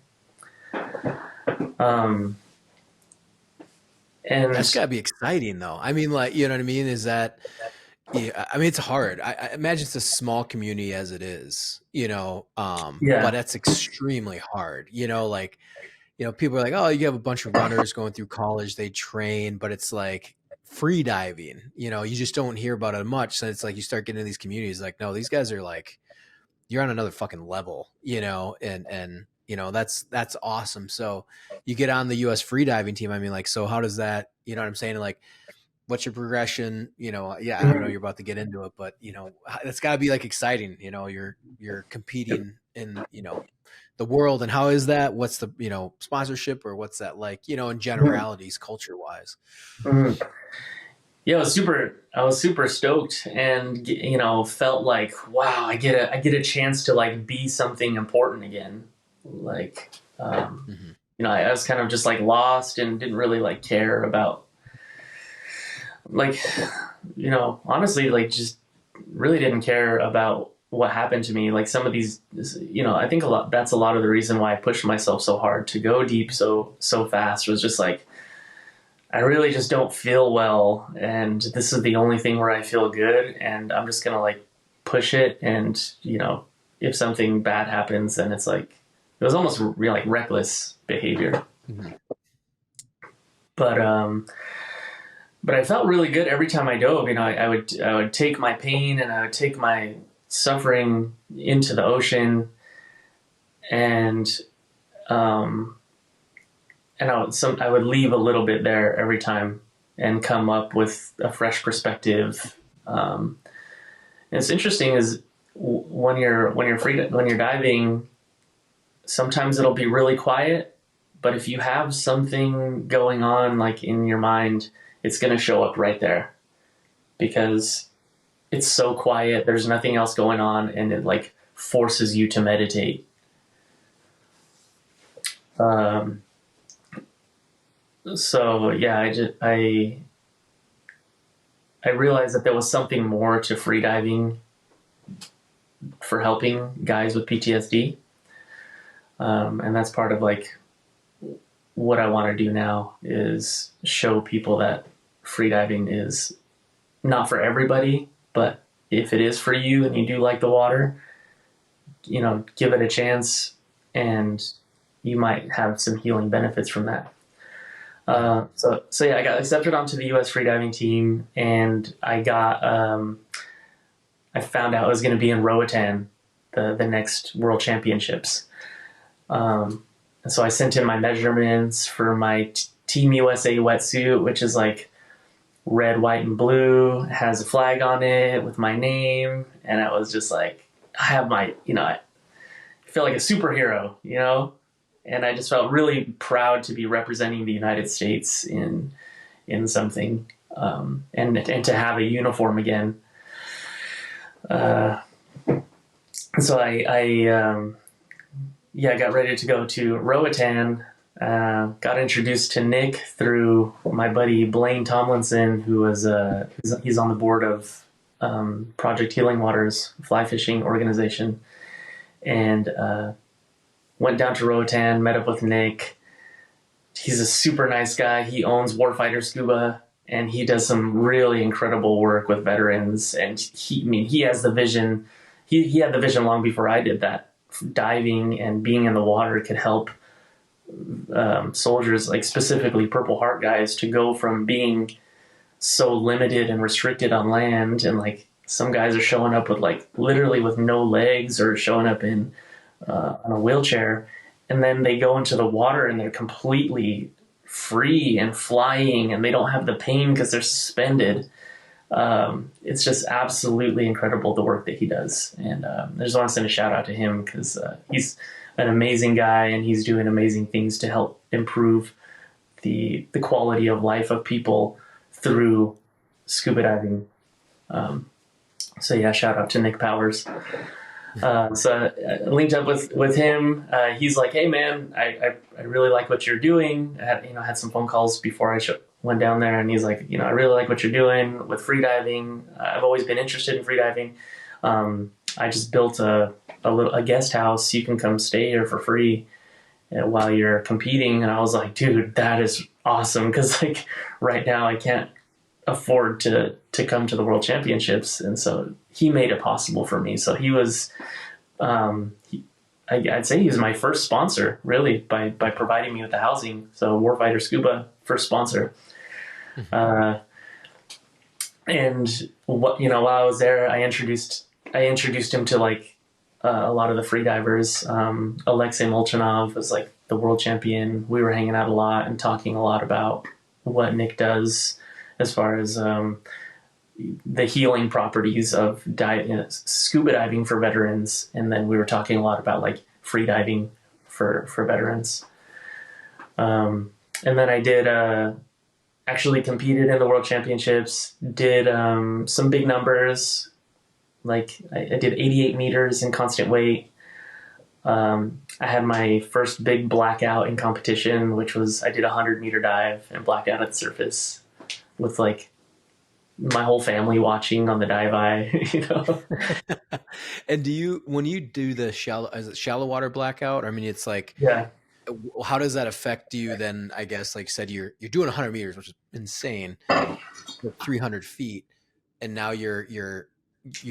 S2: And
S1: that's gotta be exciting, though. I mean, like, you know what I mean? Is that, yeah, I mean, it's hard. I imagine it's a small community as it is, you know, but that's extremely hard, you know, like, you know, people are like, oh, you have a bunch of runners going through college, they train, but it's like free diving, you know, you just don't hear about it much. So it's like you start getting in these communities like, no, these guys are like, you're on another fucking level, you know, and you know, that's awesome. So you get on the US freediving team. I mean, like, so how does that, you know what I'm saying? Like, what's your progression? You know, yeah, I don't know, you're about to get into it, but you know, it's gotta be like exciting, you know, you're competing in, you know, the world. And how is that? What's the, you know, sponsorship, or what's that like, you know, in generalities, culture wise?
S2: Mm-hmm. Yeah, I was super stoked, and you know, felt like, wow, I get a chance to like be something important again. Like, you know, I was kind of just like lost and didn't really like care about, like, you know, honestly, like just really didn't care about what happened to me. Like some of these, you know, I think that's a lot of the reason why I pushed myself so hard to go deep so fast, was just like, I really just don't feel well, and this is the only thing where I feel good, and I'm just gonna like push it, and if something bad happens, then it's like it was almost like reckless behavior.
S1: Mhm.
S2: But I felt really good every time I dove. I would take my pain and I would take my suffering into the ocean, and um, I would leave a little bit there every time and come up with a fresh perspective. And it's interesting is when you're diving, sometimes it'll be really quiet, but if you have something going on like in your mind, it's going to show up right there because it's so quiet. There's nothing else going on, and it like forces you to meditate. Um, so yeah, I realized that there was something more to freediving for helping guys with PTSD, and that's part of like what I want to do now is show people that freediving is not for everybody, but if it is for you and you do like the water, give it a chance, and you might have some healing benefits from that. So yeah, I got accepted onto the U.S. freediving team, and I found out I was going to be in Roatan, the next World Championships. And so I sent in my measurements for my Team USA wetsuit, which is like red, white, and blue. It has a flag on it with my name, and I was just like, I have my, I feel like a superhero, and I just felt really proud to be representing the United States in something, and to have a uniform again. So I got ready to go to Roatan. Got introduced to Nick through my buddy Blaine Tomlinson, who was he's on the board of Project Healing Waters fly fishing organization, and went down to Roatan, met up with Nick. He's a super nice guy. He owns Warfighter Scuba, and he does some really incredible work with veterans. And he has the vision. He had the vision long before I did that. Diving and being in the water could help soldiers, like specifically Purple Heart guys, to go from being so limited and restricted on land, and like some guys are showing up with like literally with no legs or showing up in on a wheelchair, and then they go into the water and they're completely free and flying, and they don't have the pain because they're suspended. It's just absolutely incredible the work that he does, and I just want to send a shout out to him because he's an amazing guy, and he's doing amazing things to help improve the quality of life of people through scuba diving. So yeah, shout out to Nick Powers. So I linked up with him. He's like, "Hey man, I really like what you're doing." I had some phone calls before I went down there, and he's like, "I really like what you're doing with freediving. I've always been interested in freediving. I just built a guest house. You can come stay here for free while you're competing." And I was like, "Dude, that is awesome!" Because like right now I can't afford to come to the World Championships, and so he made it possible for me. So he was, I'd say he was my first sponsor, really, by providing me with the housing. So Warfighter Scuba, first sponsor. And while I was there, I introduced him to like a lot of the freedivers. Alexei Molchanov was like the world champion. We were hanging out a lot and talking a lot about what Nick does as far as the healing properties of scuba diving for veterans, and then we were talking a lot about like free diving for veterans. And then I did actually competed in the World Championships. Did some big numbers, like I did 88 meters in constant weight. I had my first big blackout in competition, which was I did a 100-meter dive and blacked out at the surface with like my whole family watching on the dive eye.
S1: And when you do the shallow water blackout, I mean, it's like,
S2: Yeah.
S1: how does that affect you then? I guess, like you said, you're doing 100 meters, which is insane, with 300 feet, and now you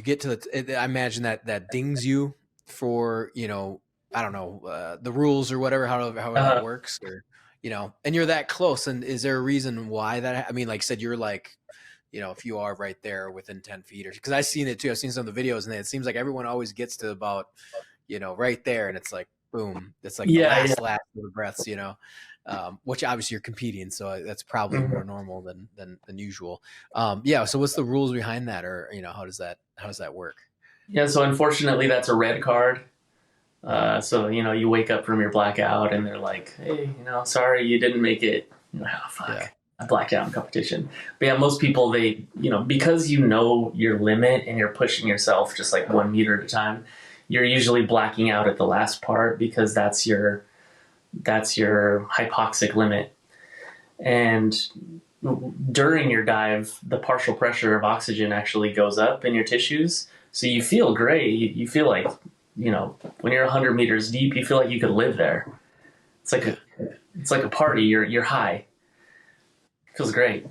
S1: get to I imagine that dings you for, I don't know, the rules or whatever, however that
S2: Uh,
S1: works, or and you're that close. And is there a reason why that? I mean, like I said, you're like, if you are right there within 10 feet, or because I've seen it too. I've seen some of the videos, and it seems like everyone always gets to about, right there, and it's like boom, it's like the
S2: yeah, yeah.
S1: last of the breaths, which obviously you're competing, so that's probably more
S2: Mhm.
S1: normal than usual. Yeah. So what's the rules behind that, or how does that work?
S2: Yeah, so unfortunately, that's a red card. So you wake up from your blackout, and they're like, "Hey, sorry you didn't make it." Oh,
S1: Yeah.
S2: fuck, I blacked out in competition. But yeah, most people they because your limit and you're pushing yourself just like 1 meter at a time. You're usually blacking out at the last part because that's your hypoxic limit. And during your dive, the partial pressure of oxygen actually goes up in your tissues. So you feel great. You feel like, when you're 100 meters deep, you feel like you could live there. It's like
S1: Yeah.
S2: it's like a party. You're high. It feels great.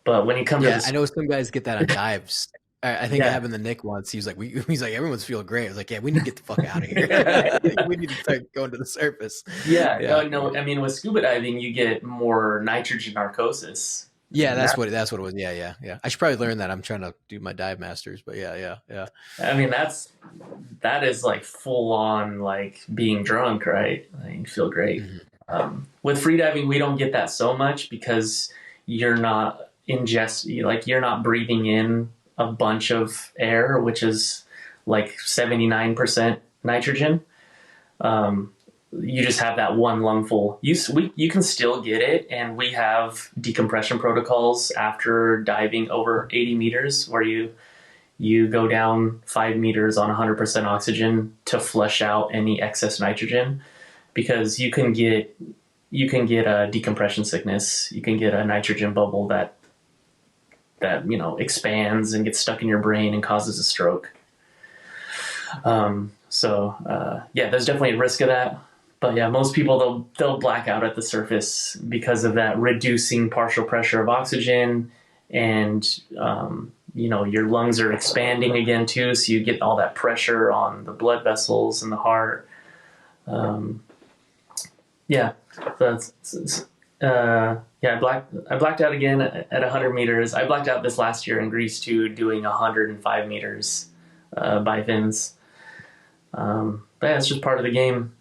S2: But when you come to
S1: Yeah,
S2: the
S1: I know some guys get that on dives. I think it
S2: yeah
S1: happened to Nick once. He's like, everyone's feeling great. I was like, yeah, we need to get the fuck out of here. We need to start going to the surface.
S2: yeah
S1: Yeah.
S2: no, I mean with scuba diving you get more nitrogen narcosis.
S1: Yeah,
S2: And
S1: that's what it was. Yeah, yeah, yeah. I should probably learn that. I'm trying to do my dive masters, but yeah, yeah, yeah.
S2: I mean that is like full on like being drunk, right? Like, you feel great.
S1: Mhm.
S2: With freediving, we don't get that so much because you're not you're not breathing in a bunch of air, which is like 79% nitrogen. Um, you just have that one lungful. You can still get it, and we have decompression protocols after diving over 80 meters where you go down 5 meters on 100% oxygen to flush out any excess nitrogen because you can get a decompression sickness. You can get a nitrogen bubble that expands and gets stuck in your brain and causes a stroke. Yeah, there's definitely a risk of that. But yeah, most people they'll black out at the surface because of that reducing partial pressure of oxygen, and your lungs are expanding again too, so you get all that pressure on the blood vessels and the heart. Um, yeah, yeah. I blacked out again at 100 meters. I blacked out this last year in Greece too, doing 105 meters by fins. But yeah, it's just part of the game.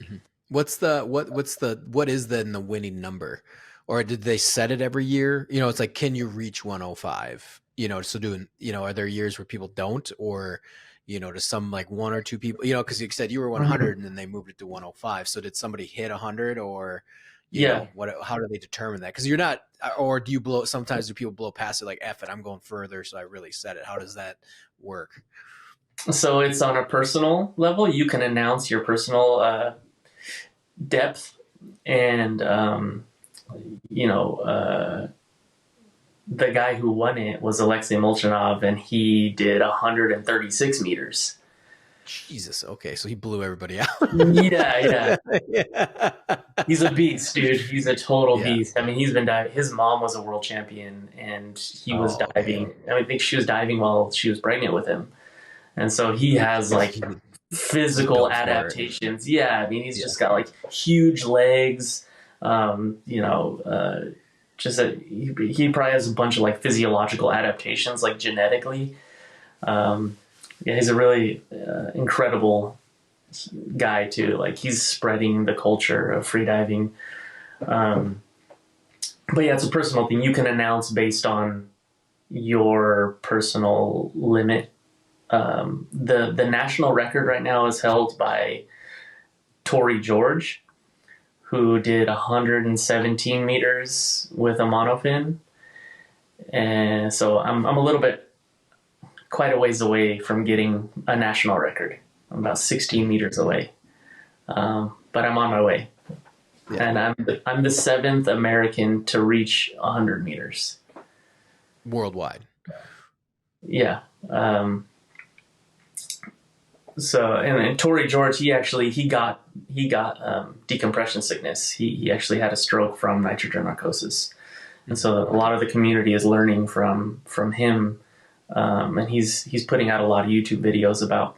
S1: Mhm. What is then the winning number? Or did they set it every year? It's like, can you reach 105? So doing, are there years where people don't, or, to some like one or two people, because you said you were 100 and then they moved it to 105. So did somebody hit 100, or,
S2: Yeah.
S1: how do they determine that? Because you're not, or do you sometimes do people blow past it like, F it, I'm going further, so I really set it. How does that work?
S2: So it's on a personal level. You can announce your personal depth, and you know, the guy who won it was Alexei Molchanov, and he did 136 meters.
S1: Jesus. Okay. So he blew everybody out.
S2: Yeah, yeah.
S1: Yeah.
S2: He's a beast, dude. He's a total
S1: Yeah.
S2: beast. I mean, he's been diving. His mom was a world champion, and he was
S1: Oh, okay.
S2: diving. I think she was diving while she was pregnant with him, and so he has like
S1: He's
S2: physical
S1: built for it.
S2: adaptations. Yeah, I mean, he's
S1: Yeah.
S2: just got like huge legs. Just he probably has a bunch of like physiological adaptations, like genetically. Yeah, he's a really incredible guy too. Like he's spreading the culture of freediving. Um, but yeah, it's a personal thing. You can announce based on your personal limit. The national record right now is held by Tori George, who did 117 meters with a monofin, and so I'm a little bit quite a ways away from getting a national record. I'm about 16 meters away, but I'm on my way.
S1: Yeah.
S2: And I'm the seventh American to reach 100 meters
S1: Worldwide.
S2: Yeah. And Torrey George, he got decompression sickness. He actually had a stroke from nitrogen narcosis, and so a lot of the community is learning from him. And he's putting out a lot of YouTube videos about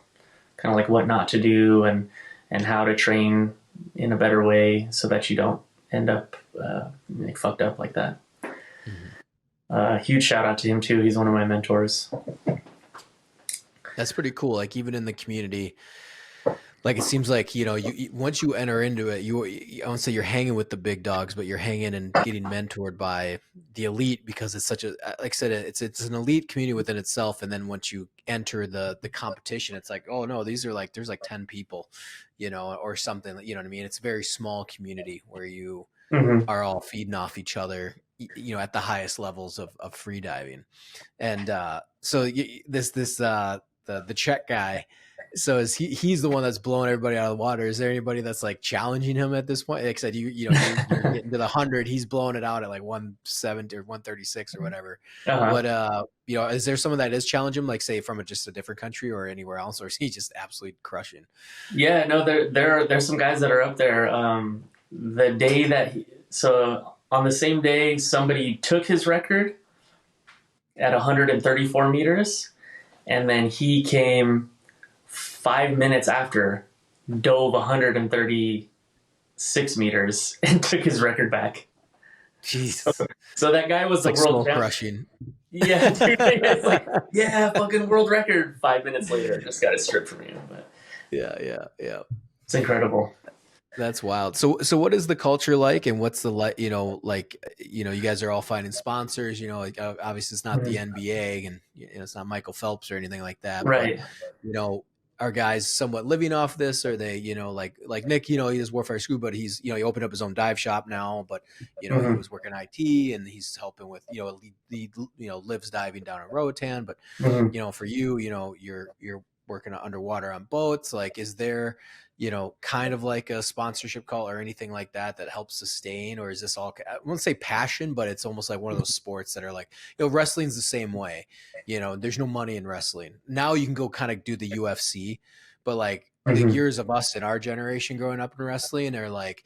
S2: kind of like what not to do and how to train in a better way so that you don't end up like fucked up like that. Huge shout out to him too. He's one of my mentors.
S1: That's pretty cool. Like even in the community, like it seems like, you once you enter into it, I won't say you're hanging with the big dogs, but you're hanging and getting mentored by the elite, because it's such a, like I said, it's an elite community within itself. And then once you enter the competition, it's like, oh no, these are like, there's like 10 people, or something, you know what I mean? It's a very small community where you are all feeding off each other, at the highest levels of free diving. And so the Czech guy, so is he's the one that's blowing everybody out of the water. Is there anybody that's like challenging him at this point? Like I said, you're getting to the 100, he's blowing it out at like 170 or 136 or whatever. What is there someone that is challenging him, like say from just a different country or anywhere else, or is he just absolutely crushing?
S2: Yeah, no, there's some guys that are up there. The day that so on the same day, somebody took his record at 134 meters, and then he came 5 minutes after, dove 136 meters and took his record back.
S1: Jeez.
S2: So that guy was
S1: it's
S2: the
S1: like
S2: world champion.
S1: Crushing.
S2: Yeah, dude, it's like, yeah, fucking world record. 5 minutes later, just got it stripped from you. But
S1: yeah.
S2: It's incredible.
S1: That's wild. So what is the culture like, and what's the you guys are all finding sponsors, like obviously it's not the NBA and it's not Michael Phelps or anything like that.
S2: Right.
S1: But, are guys somewhat living off this? Or they, like Nick, he does Warfare School, but he's, he opened up his own dive shop now, but, he was working IT and he's helping with, he lives diving down in Roatan, but, for you, you're working underwater on boats. Like, is there, kind of like a sponsorship call or anything like that helps sustain? Or is this all, I won't say passion, but it's almost like one of those sports that are like, wrestling's the same way. There's no money in wrestling. Now you can go kind of do the UFC, but like the years of us in our generation growing up in wrestling are like,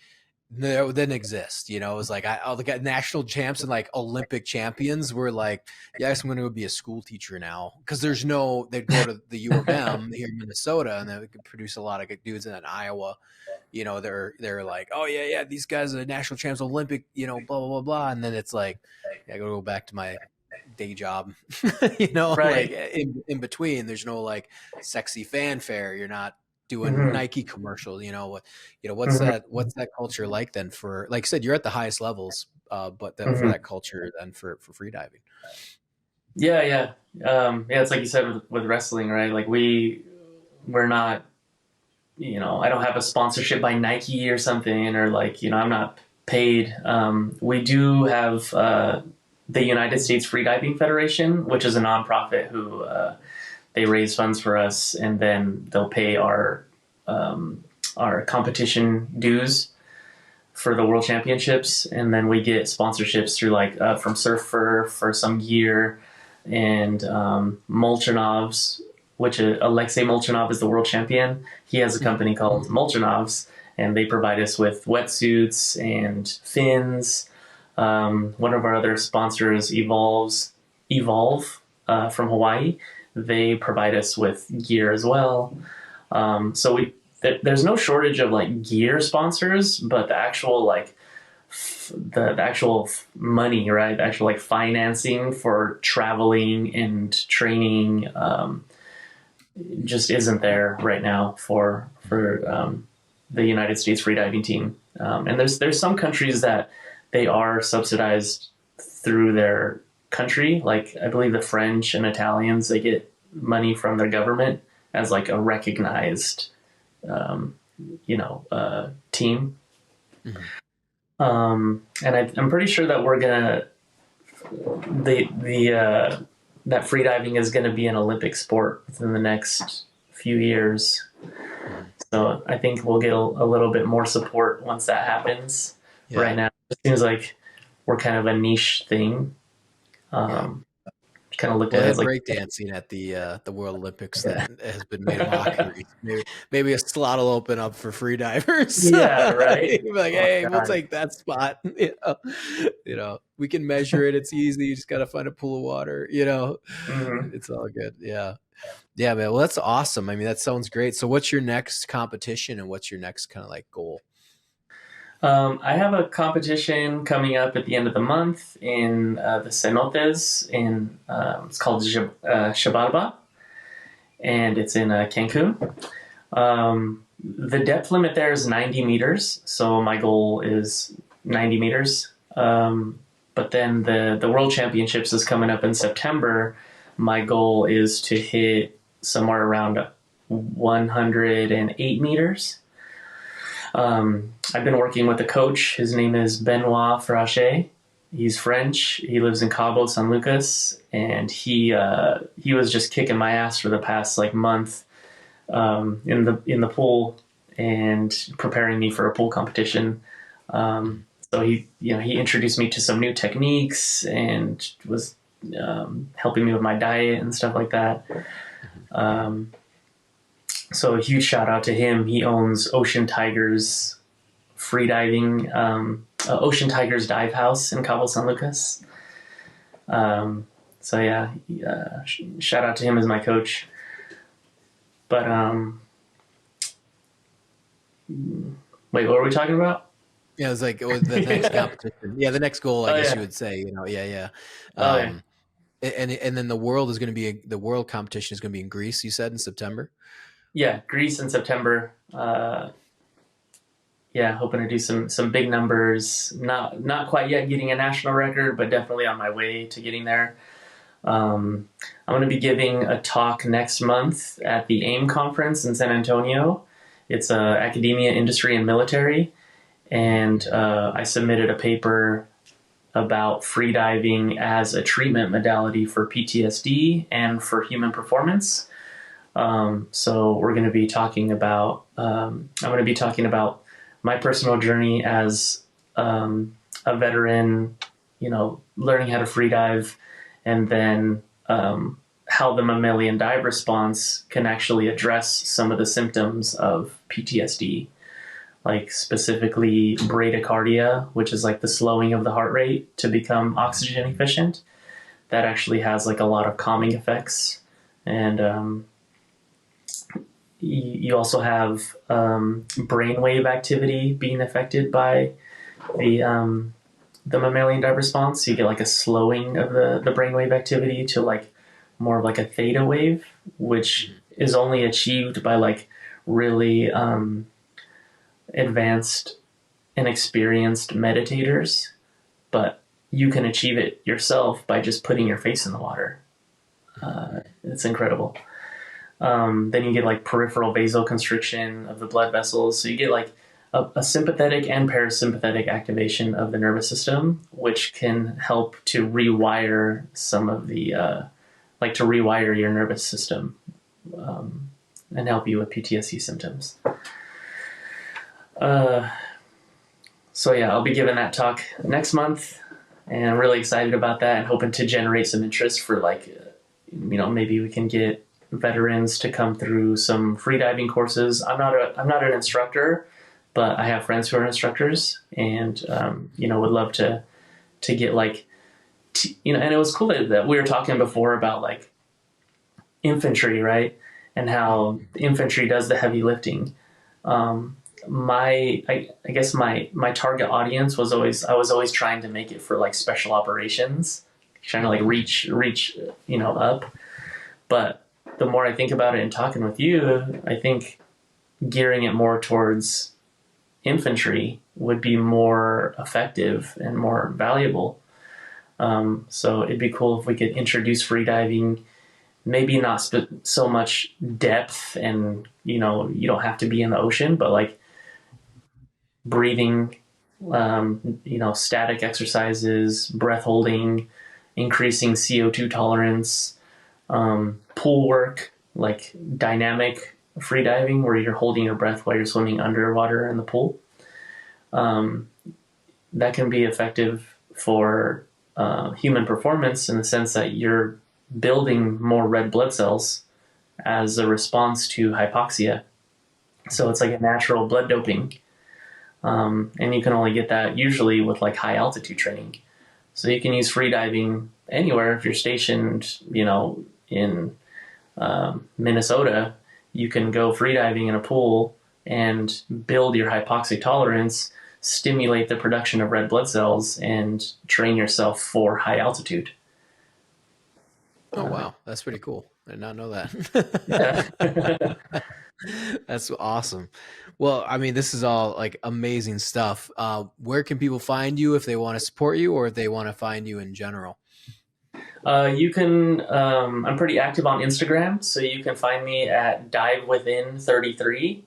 S1: no, it didn't exist. It was like all the national champs and like Olympic champions were like, yes, I'm going to go be a school teacher now, because they'd go to the U of M here in Minnesota, and they could produce a lot of good dudes in Iowa. They're like, oh yeah, these guys are national champs, Olympic, blah blah blah, and then it's like, I got to go back to my day job,
S2: Right.
S1: Like in between, there's no like sexy fanfare. You're not doing Nike commercials, what's that culture like then for, like I said, you're at the highest levels, but then for that culture then for free diving?
S2: Yeah. It's like you said with wrestling, right? Like we're not, I don't have a sponsorship by Nike or something, or like, I'm not paid. We do have, the United States Freediving Federation, which is a nonprofit who, they raise funds for us, and then they'll pay our competition dues for the World Championships, and then we get sponsorships through like from Surfer for some gear, and Molchanov's, which Alexei Molchanov is the world champion. He has a company called Molchanov's, and they provide us with wetsuits and fins. One of our other sponsors, Evolve from Hawaii, they provide us with gear as well. So there's no shortage of like gear sponsors, but the actual like the actual money, right? The actual like financing for traveling and training just isn't there right now for the United States freediving team. And there's some countries that they are subsidized through their country. Like I believe the French and Italians, they get money from their government as like a recognized, team. And I'm pretty sure that we're gonna that freediving is going to be an Olympic sport within the next few years. So I think we'll get a little bit more support once that happens. Yeah. Right now, it seems like we're kind of a niche thing. Kind kind of looked
S1: Well,
S2: at
S1: they
S2: it
S1: had
S2: as like,
S1: breakdancing at the World Olympics that has been made a mockery. Maybe a slot will open up for free divers.
S2: yeah, right.
S1: You'd be like,
S2: Oh
S1: hey, we'll
S2: God.
S1: take that spot. We can measure it. It's easy. You just got to find a pool of water.
S2: Hmm.
S1: It's all good. Yeah. Yeah, man. Well, that's awesome. I mean, that sounds great. So what's your next competition and what's your next kind of like goal?
S2: I have a competition coming up at the end of the month in the cenotes in it's called Shabalba, and it's in Cancun. The depth limit there is 90 meters, so my goal is 90 meters. But then the World Championships is coming up in September. My goal is to hit somewhere around 108 meters. I've been working with a coach. His name is Benoit Frachet. He's French. He lives in Cabo San Lucas, and he was just kicking my ass for the past like month in the pool and preparing me for a pool competition. So he introduced me to some new techniques and was helping me with my diet and stuff like that. So a huge shout out to him. He owns Ocean Tigers freediving, Ocean Tigers Dive House in Cabo San Lucas. So yeah, shout out to him as my coach. But wait, what were we talking about?
S1: Yeah, it was like the next competition. Yeah, the next goal, I
S2: Oh
S1: guess
S2: yeah.
S1: you would say. Yeah.
S2: Oh yeah.
S1: And then the world competition is going to be in Greece. You said in September.
S2: Yeah, Greece in September. Yeah, hoping to do some big numbers. Not quite yet getting a national record, but definitely on my way to getting there. I'm going to be giving a talk next month at the AIM conference in San Antonio. It's Academia, Industry, and Military, and I submitted a paper about freediving as a treatment modality for PTSD and for human performance. So we're going to be talking about. I'm going to be talking about my personal journey as a veteran. Learning how to freedive, and then how the mammalian dive response can actually address some of the symptoms of PTSD, like specifically bradycardia, which is like the slowing of the heart rate to become oxygen efficient. That actually has like a lot of calming effects. And you also have brainwave activity being affected by the mammalian dive response. You get like a slowing of the brainwave activity to like more of like a theta wave, which is only achieved by like really advanced and experienced meditators, but you can achieve it yourself by just putting your face in the water. It's incredible. Then you get like peripheral vasoconstriction of the blood vessels. So you get like a sympathetic and parasympathetic activation of the nervous system, which can help to rewire some of the, to rewire your nervous system and help you with PTSD symptoms. So yeah, I'll be giving that talk next month, and I'm really excited about that and hoping to generate some interest for maybe we can get veterans to come through some freediving courses. I'm not an instructor, but I have friends who are instructors, and would love to get and it was cool that we were talking before about like infantry, right? And how infantry does the heavy lifting. I guess my target audience was I was always trying to make it for like special operations, trying to like reach up. But the more I think about it and talking with you, I think gearing it more towards infantry would be more effective and more valuable. So it'd be cool if we could introduce freediving, maybe not so much depth, and you don't have to be in the ocean, but like breathing, static exercises, breath holding, increasing CO2 tolerance, pool work, like dynamic freediving where you're holding your breath while you're swimming underwater in the pool. That can be effective for human performance in the sense that you're building more red blood cells as a response to hypoxia. So it's like a natural blood doping. And you can only get that usually with like high altitude training. So you can use freediving anywhere. If you're stationed, in Minnesota, you can go freediving in a pool and build your hypoxic tolerance, stimulate the production of red blood cells, and train yourself for high altitude.
S1: Oh, wow. That's pretty cool. I did not know that. That's awesome. Well, I mean, this is all like amazing stuff. Where can people find you if they want to support you or if they want to find you in general?
S2: You can, I'm pretty active on Instagram, so you can find me at divewithin33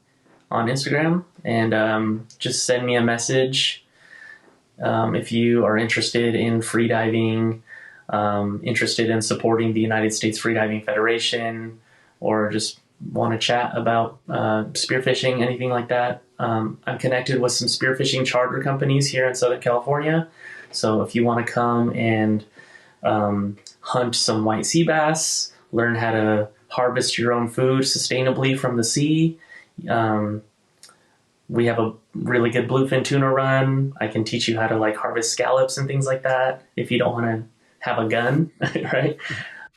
S2: on Instagram, and just send me a message if you are interested in freediving, interested in supporting the United States Freediving Federation, or just want to chat about spearfishing, anything like that. I'm connected with some spearfishing charter companies here in Southern California, so if you want to come and hunt some white sea bass, learn how to harvest your own food sustainably from the sea. We have a really good bluefin tuna run. I can teach you how to like harvest scallops and things like that if you don't want to have a gun, right?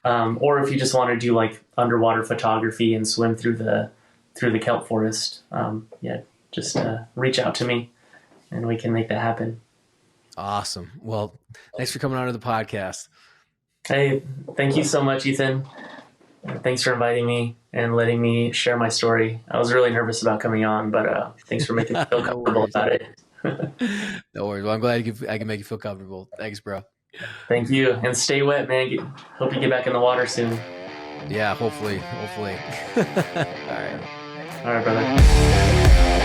S2: Or if you just want to do like underwater photography and swim through the kelp forest, just reach out to me and we can make that happen.
S1: Awesome. Well, thanks for coming on to the podcast.
S2: Hey, thank you so much, Ethan. Thanks for inviting me and letting me share my story. I was really nervous about coming on, but thanks for making me feel comfortable about it.
S1: No worries. Well, I'm glad I can make you feel comfortable. Thanks, bro.
S2: Thank you. And stay wet, man. Hope you get back in the water soon.
S1: Yeah, hopefully. All right.
S2: All right, brother.